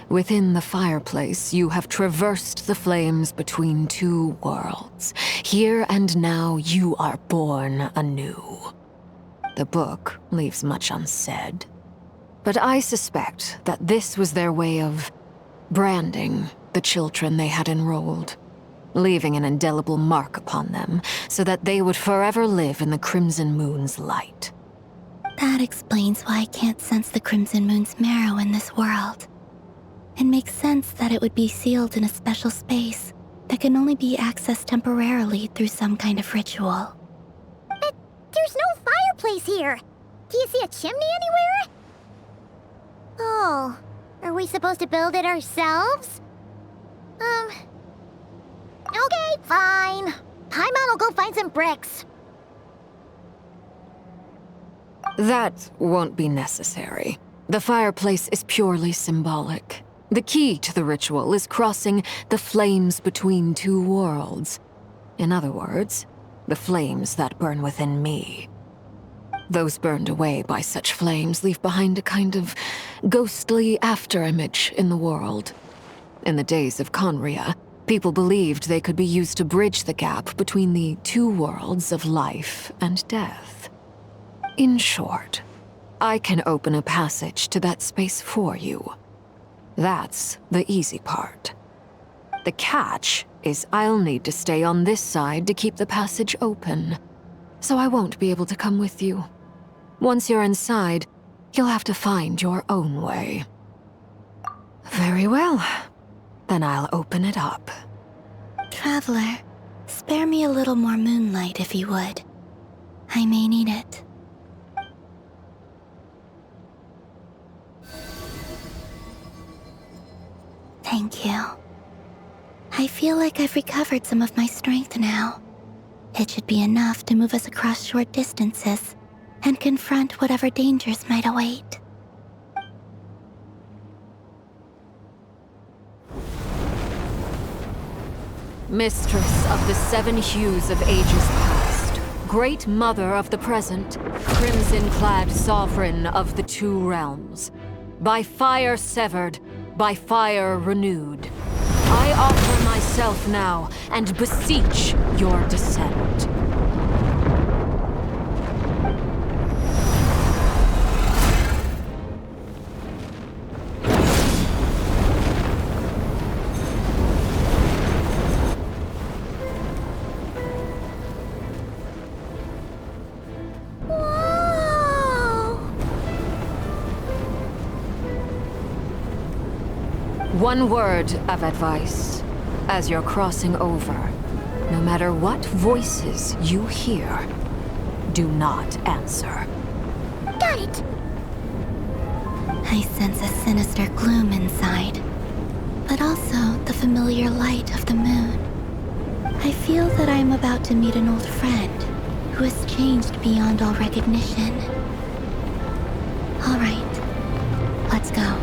"Within the fireplace, you have traversed the flames between two worlds. Here and now, you are born anew." The book leaves much unsaid, but I suspect that this was their way of branding the children they had enrolled, leaving an indelible mark upon them so that they would forever live in the Crimson Moon's light. That explains why I can't sense the Crimson Moon's marrow in this world. It makes sense that it would be sealed in a special space that can only be accessed temporarily through some kind of ritual. But there's no fireplace here. Do you see a chimney anywhere? Oh, are we supposed to build it ourselves? Okay, fine. Paimon will go find some bricks. That won't be necessary. The fireplace is purely symbolic. The key to the ritual is crossing the flames between two worlds. In other words, the flames that burn within me. Those burned away by such flames leave behind a kind of ghostly afterimage in the world. In the days of Conria, people believed they could be used to bridge the gap between the two worlds of life and death. In short, I can open a passage to that space for you. That's the easy part. The catch is I'll need to stay on this side to keep the passage open, so I won't be able to come with you. Once you're inside, you'll have to find your own way. Very well. Then I'll open it up. Traveler, spare me a little more moonlight if you would. I may need it. Thank you. I feel like I've recovered some of my strength now. It should be enough to move us across short distances and confront whatever dangers might await. Mistress of the seven hues of ages past, great mother of the present, crimson-clad sovereign of the two realms, by fire severed, by fire renewed, I offer myself now and beseech your descent. One word of advice. As you're crossing over, no matter what voices you hear, do not answer. Got it! I sense a sinister gloom inside, but also the familiar light of the moon. I feel that I am about to meet an old friend who has changed beyond all recognition. All right, let's go.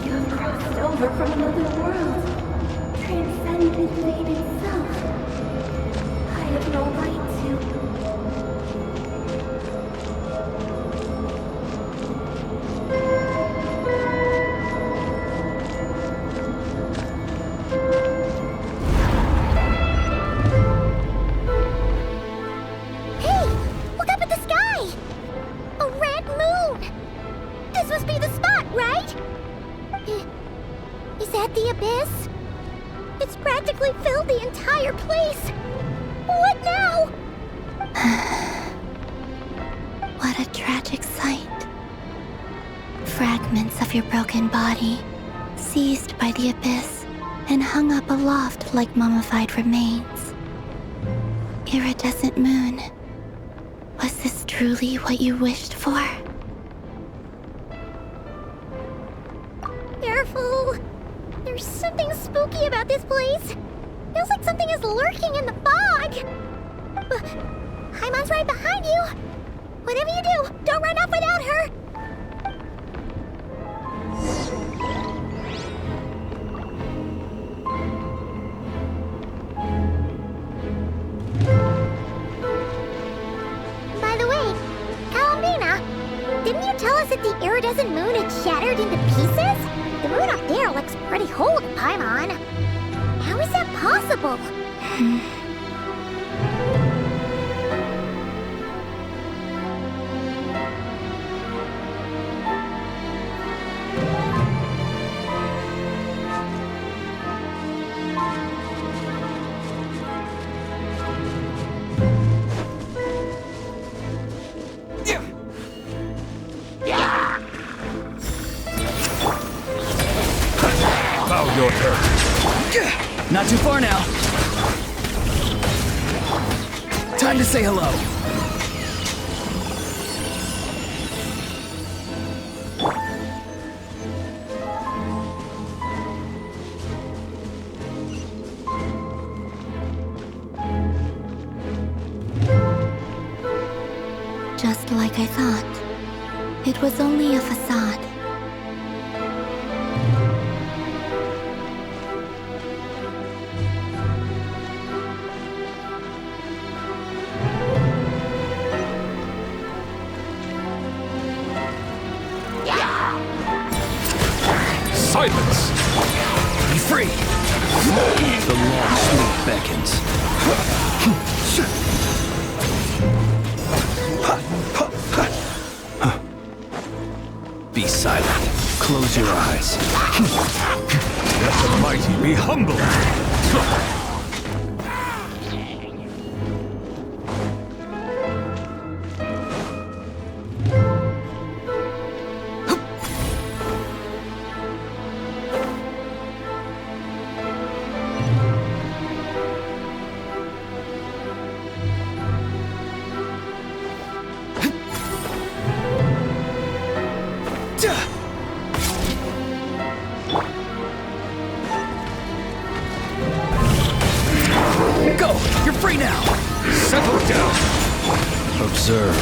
You have crossed over from another world, transcended fate itself. I have no right to. Hey! Look up at the sky! A red moon! This must be the spot, right? Is that the abyss? It's practically filled the entire place! What now? What a tragic sight. Fragments of your broken body, seized by the abyss, and hung up aloft like mummified remains. Iridescent moon. Was this truly what you wished for? Careful! There's something spooky about this place. Feels like something is lurking in the fog. Paimon's right behind you. Whatever you do, don't run off without her. By the way, Kalambina, didn't you tell us that the iridescent moon had shattered into pieces? The moon up there looks pretty whole to Paimon. How is that possible? Bow your turn. Not too far now. Time to say hello. Just like I thought. It was only a facade. Silence! Be free! The long sleep beckons. Be silent. Close your eyes. Let the mighty be humble! Go! You're free now! Settle down! Observe.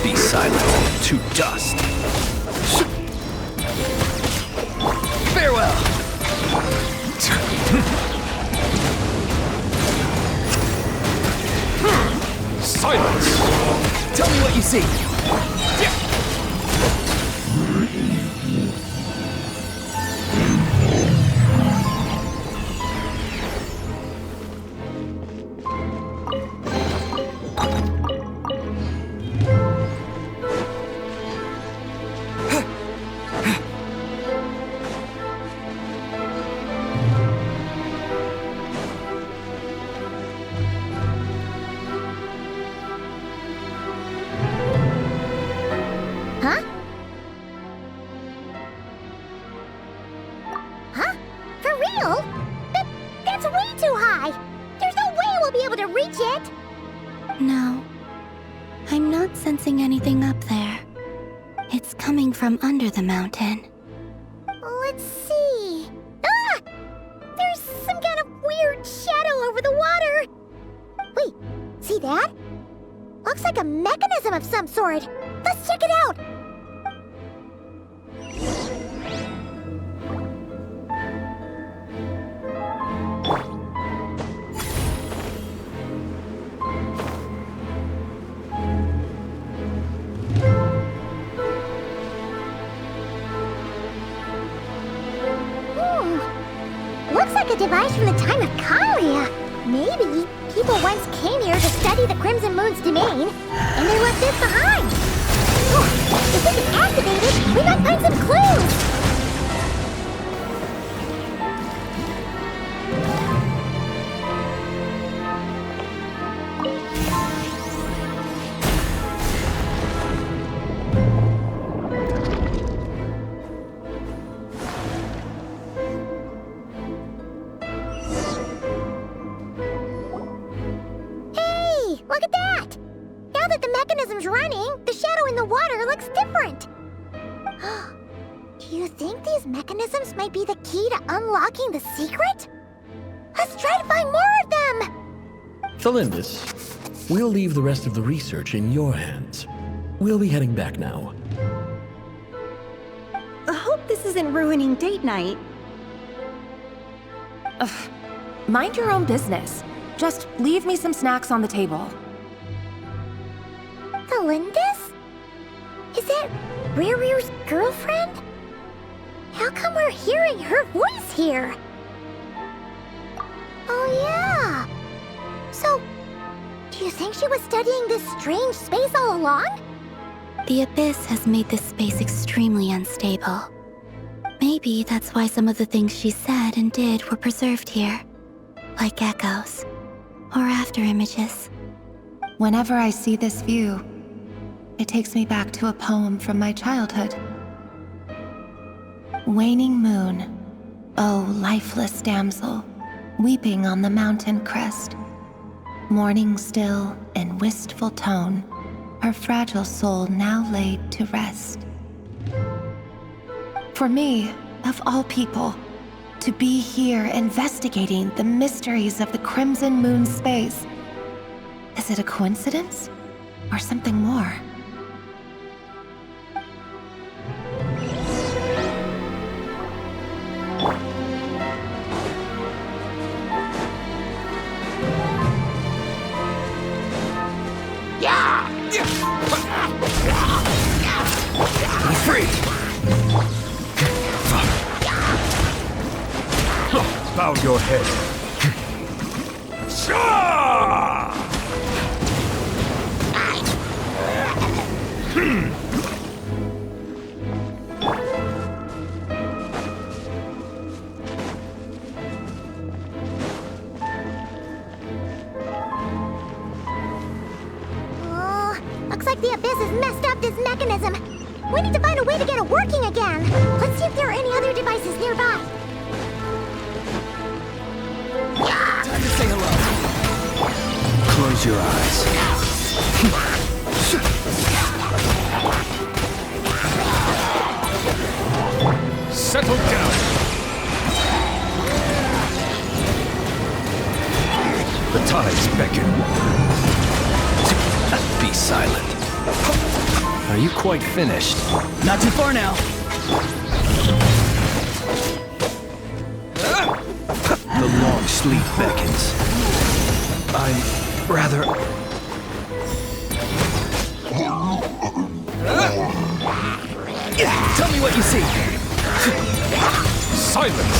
Be silent. To dust. Farewell! Silence! Tell me what you see. Huh? Huh? For real? That's way too high! There's no way we'll be able to reach it! No. I'm not sensing anything up there. It's coming from under the mountain. Let's see. Ah! There's some kind of weird shadow over the water! Wait, see that? Looks looks like a mechanism of some sort. Let's check it out. Looks like a device from the time of Kalia. Maybe people once came here to study the Crimson Moon's domain, and they left this behind. Oh, if this is activated, we might find some clues. Look at that! Now that the mechanism's running, the shadow in the water looks different. Do you think these mechanisms might be the key to unlocking the secret? Let's try to find more of them! Thalindis, we'll leave the rest of the research in your hands. We'll be heading back now. I hope this isn't ruining date night. Ugh. Mind your own business. Just leave me some snacks on the table. Thalindis? Is that Rearrear's girlfriend? How come we're hearing her voice here? Oh yeah! So, do you think she was studying this strange space all along? The Abyss has made this space extremely unstable. Maybe that's why some of the things she said and did were preserved here. Like echoes. Or after images. Whenever I see this view, it takes me back to a poem from my childhood. Waning moon, oh lifeless damsel, weeping on the mountain crest. Mourning still in wistful tone, her fragile soul now laid to rest. For me, of all people, to be here investigating the mysteries of the Crimson Moon space. Is it a coincidence? Or something more? Be free! Bow your head. Oh, looks like the Abyss has messed up this mechanism. We need to find a way to get it working again. Let's see if there are any other devices nearby. Time to say hello. Close your eyes. Settle down. The tides beckon. Be silent. Are you quite finished? Not too far now. The long sleep beckons. I'm rather... Tell me what you see. Silence!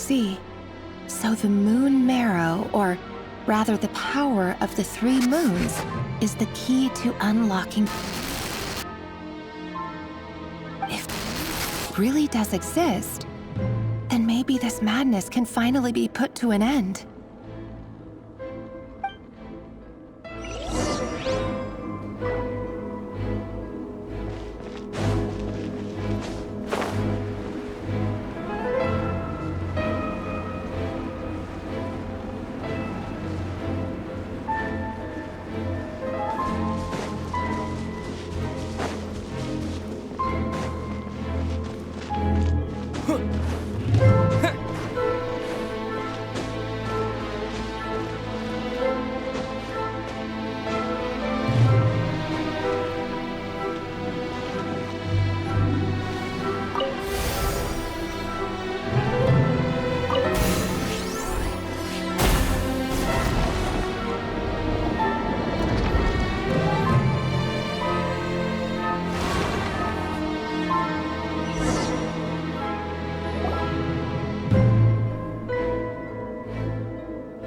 see. So the moon marrow, or rather the power of the 3 moons, is the key to unlocking... If it really does exist, then maybe this madness can finally be put to an end.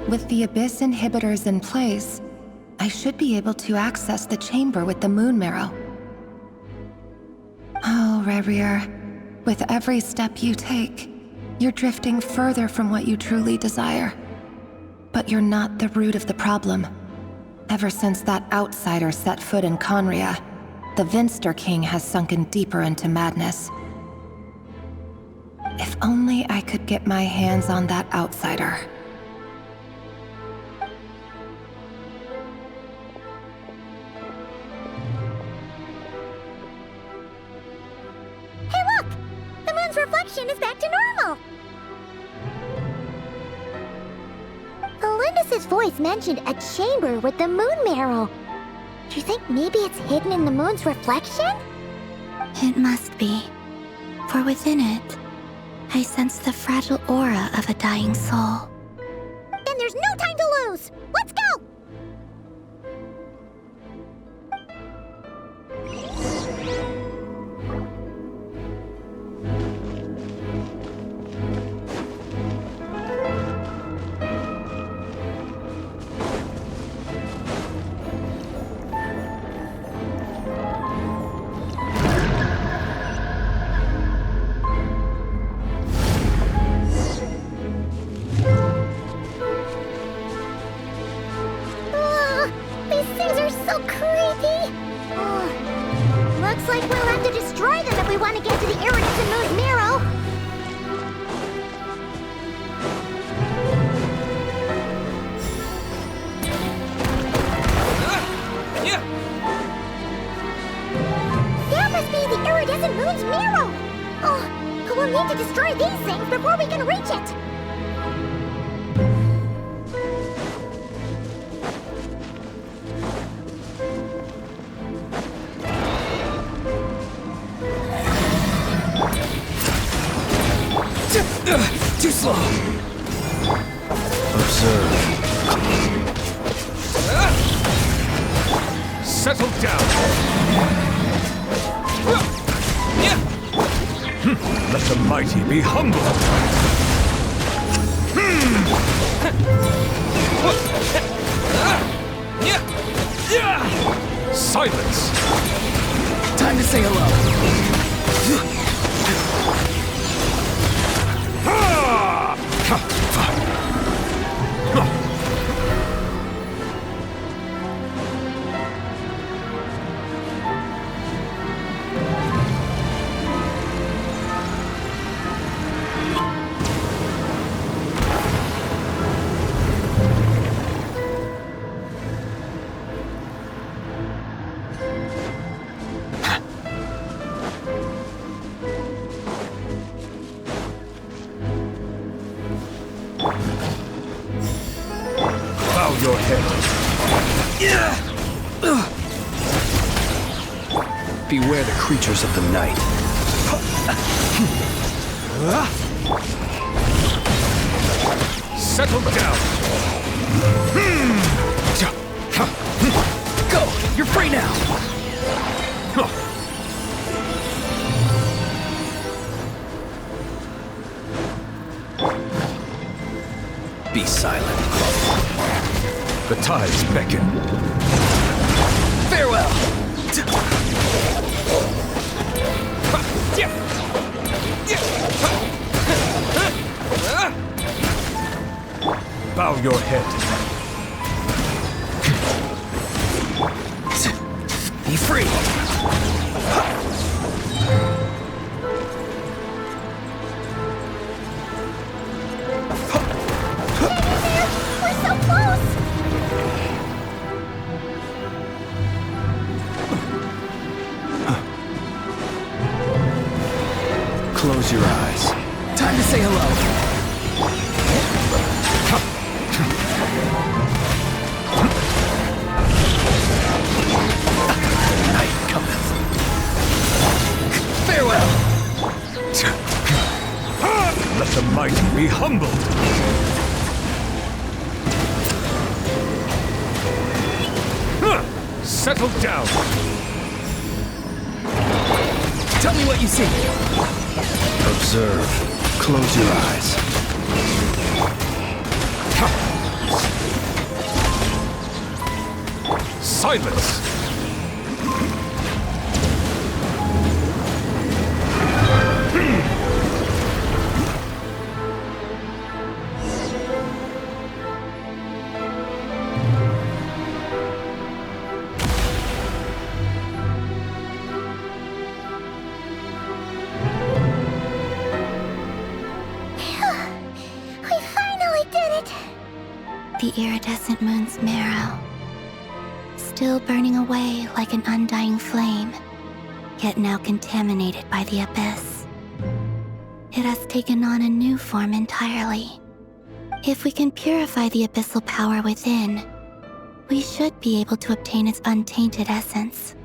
With the Abyss inhibitors in place, I should be able to access the chamber with the moon marrow. Oh, Rebrier, with every step you take, you're drifting further from what you truly desire. But you're not the root of the problem. Ever since that outsider set foot in Conria, the Vinster King has sunken deeper into madness. If only I could get my hands on that outsider. Hey, look! The moon's reflection is back to normal! Olympus's voice mentioned a chamber with the moon marrow. Do you think maybe it's hidden in the moon's reflection? It must be. For within it, I sense the fragile aura of a dying soul. Then there's no time to lose! Let's go! These things are so creepy! Looks like we'll have to destroy them if we want to get to the Iridescent Moon's marrow! That must be the Iridescent Moon's marrow! Oh, but we'll need to destroy these things before we can reach it! Too slow. Observe. Settle down. Let the mighty be humble. Silence. Time to say hello. Bow your head. Beware the creatures of the night. Settle down. Go! You're free now! tides beckon. Farewell! Bow your head. Be free! We're so close! Close your eyes. Time to say hello. Night cometh. Farewell! Let the mighty be humbled. Settle down. Tell me what you see. Observe. Close your eyes. Silence. We finally did it! The iridescent moon's marrow, still burning away like an undying flame, yet now contaminated by the abyss. It has taken on a new form entirely. If we can purify the abyssal power within, we should be able to obtain its untainted essence.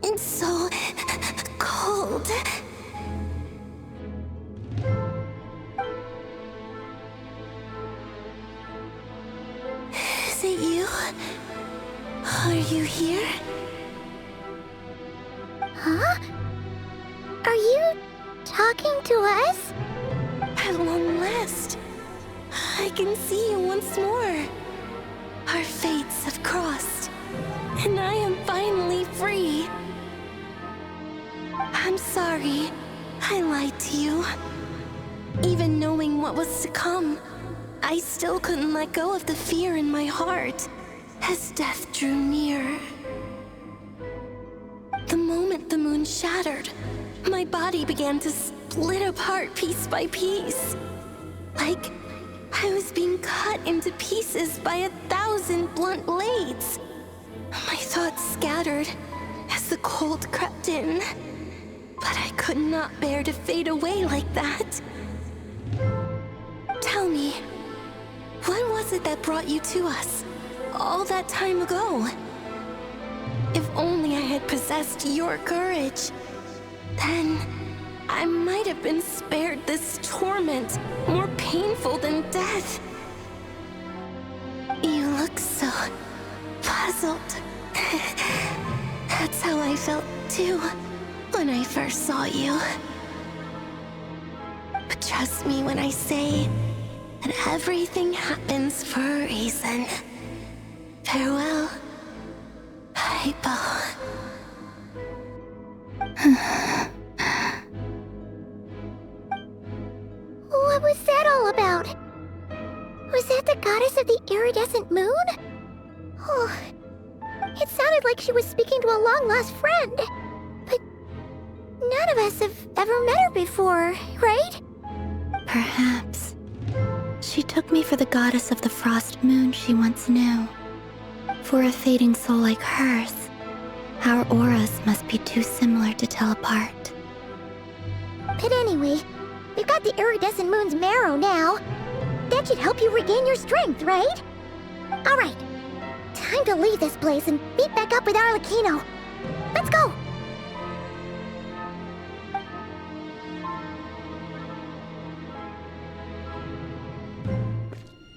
It's so cold. Is it you? Are you here? Huh? Are you talking to us? At long last, I can see you once more. Our fates have crossed, and I am finally free. I'm sorry, I lied to you. Even knowing what was to come, I still couldn't let go of the fear in my heart as death drew near. The moment the moon shattered, my body began to split apart piece by piece. Like I was being cut into pieces by 1,000 blunt blades. My thoughts scattered as the cold crept in. But I could not bear to fade away like that. Tell me, what was it that brought you to us all that time ago? If only I had possessed your courage, then I might have been spared this torment more painful than death. You look so puzzled. That's how I felt too when I first saw you. But trust me when I say that everything happens for a reason. Farewell, Hypo. What was that all about? Was that the goddess of the iridescent moon? Oh, it sounded like she was speaking to a long-lost friend. But none of us have ever met her before, right? Perhaps. She took me for the goddess of the frost moon she once knew. For a fading soul like hers, our auras must be too similar to tell apart. But anyway, we've got the iridescent moon's marrow now. That should help you regain your strength, right? Alright, time to leave this place and meet back up with Arlecchino. Let's go!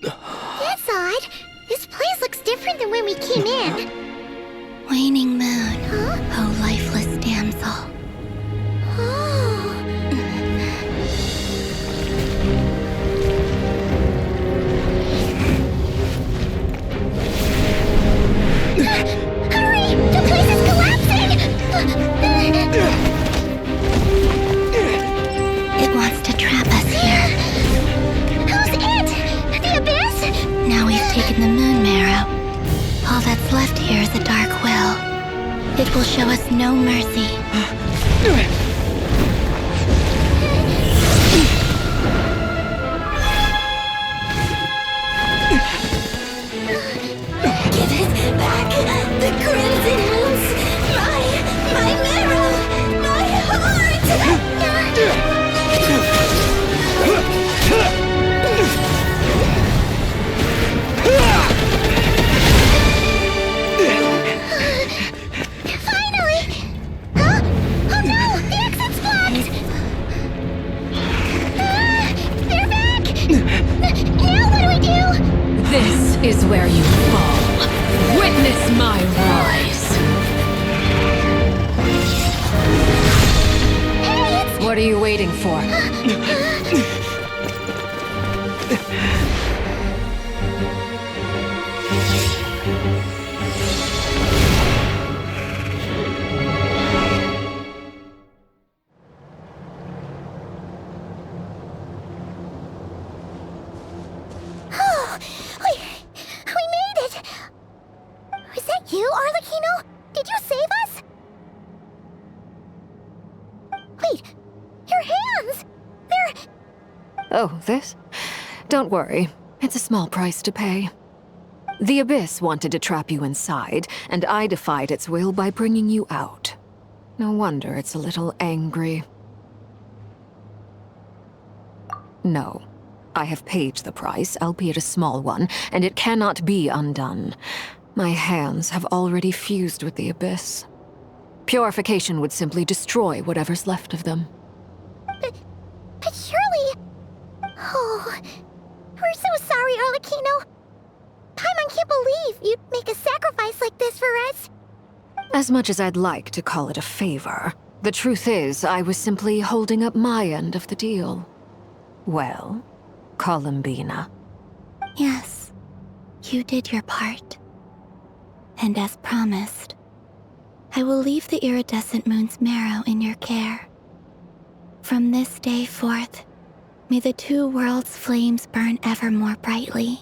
That's odd. This place looks different different than when we came in. Waning moon, oh lifeless damsel. Hurry! The place is collapsing! It wants to trap us here. Who's it? The Abyss? Now we've taken the moon marrow. All that's left here is a dark will. It will show us no mercy. Give it back! The crimson moons! My marrow! My heart! Finally! Huh? Oh no! The exit's blocked! They're back! Now what do we do? This is where you fall. Witness my rise. What are you waiting for? Oh, we made it! Was that you, Arlecchino? Did you save us? Wait, your hands! They're... Oh, this? Don't worry. It's a small price to pay. The Abyss wanted to trap you inside, and I defied its will by bringing you out. No wonder it's a little angry. No. I have paid the price, albeit a small one, and it cannot be undone. My hands have already fused with the Abyss. Purification would simply destroy whatever's left of them. But surely... Oh, we're so sorry, Arlecchino. Paimon can't believe you'd make a sacrifice like this for us. As much as I'd like to call it a favor, the truth is I was simply holding up my end of the deal. Well, Columbina. Yes, you did your part. And as promised, I will leave the iridescent moon's marrow in your care. From this day forth, may the two worlds' flames burn ever more brightly.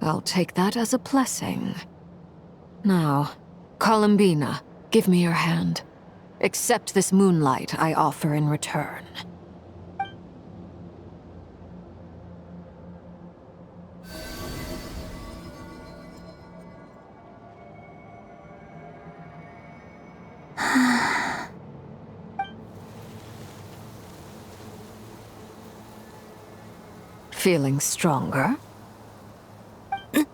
I'll take that as a blessing. Now, Columbina, give me your hand. Accept this moonlight I offer in return. Feeling stronger? Hey,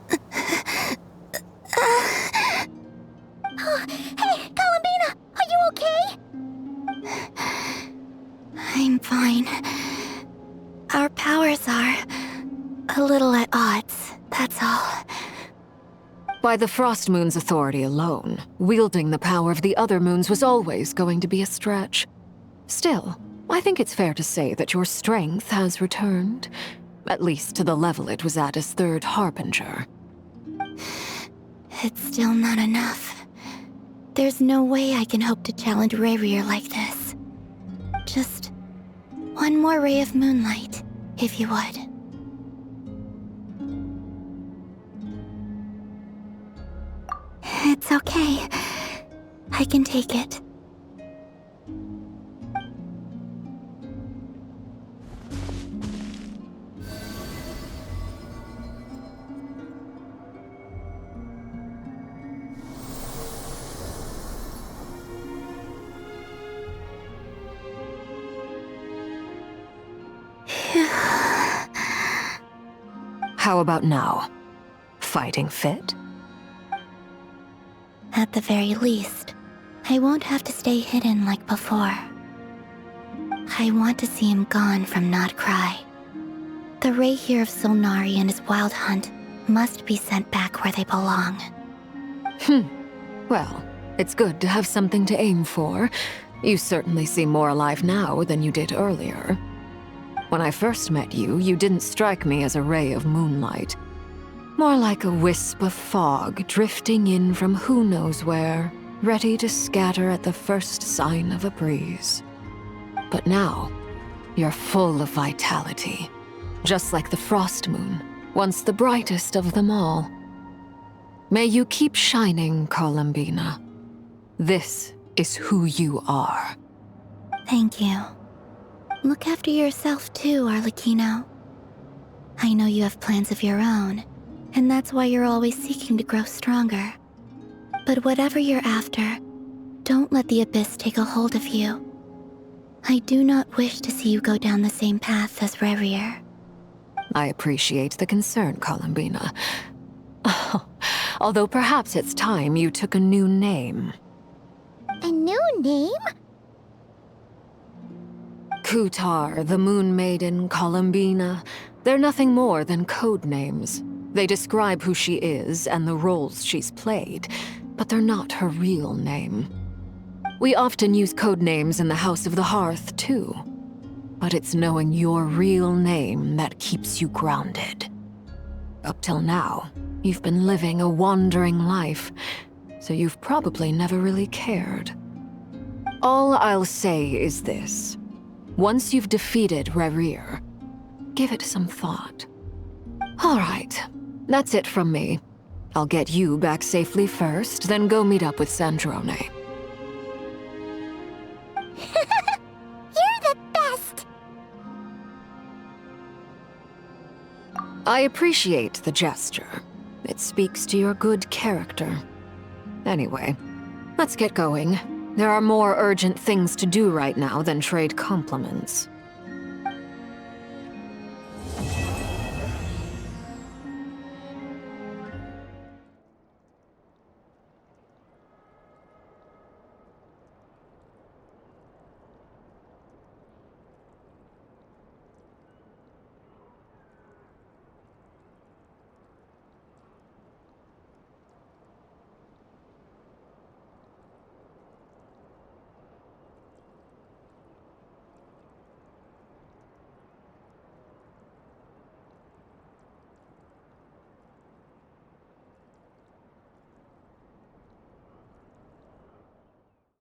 Columbina, are you okay? I'm fine. Our powers are a little at odds, that's all. By the Frost Moon's authority alone, wielding the power of the other moons was always going to be a stretch. Still, I think it's fair to say that your strength has returned, at least to the level it was at as Third Harbinger. It's still not enough. There's no way I can hope to challenge Rayrir like this. Just one more ray of moonlight, if you would. It's okay. I can take it. How about now? Fighting fit? At the very least, I won't have to stay hidden like before. I want to see him gone from Nod Krai. The Rahier of Solnari and his wild hunt must be sent back where they belong. Well, it's good to have something to aim for. You certainly seem more alive now than you did earlier. When I first met you, you didn't strike me as a ray of moonlight. More like a wisp of fog drifting in from who knows where, ready to scatter at the first sign of a breeze. But now, you're full of vitality. Just like the frost moon, once the brightest of them all. May you keep shining, Columbina. This is who you are. Thank you. Look after yourself too, Arlecchino. I know you have plans of your own, and that's why you're always seeking to grow stronger. But whatever you're after, don't let the Abyss take a hold of you. I do not wish to see you go down the same path as Revier. I appreciate the concern, Columbina. Although perhaps it's time you took a new name. A new name? Kutar, the Moon Maiden, Columbina. They're nothing more than code names. They describe who she is and the roles she's played, but they're not her real name. We often use code names in the House of the Hearth, too. But it's knowing your real name that keeps you grounded. Up till now, you've been living a wandering life, so you've probably never really cared. All I'll say is this. Once you've defeated Revier, give it some thought. All right, that's it from me. I'll get you back safely first, then go meet up with Sandrone. You're the best! I appreciate the gesture. It speaks to your good character. Anyway, let's get going. There are more urgent things to do right now than trade compliments.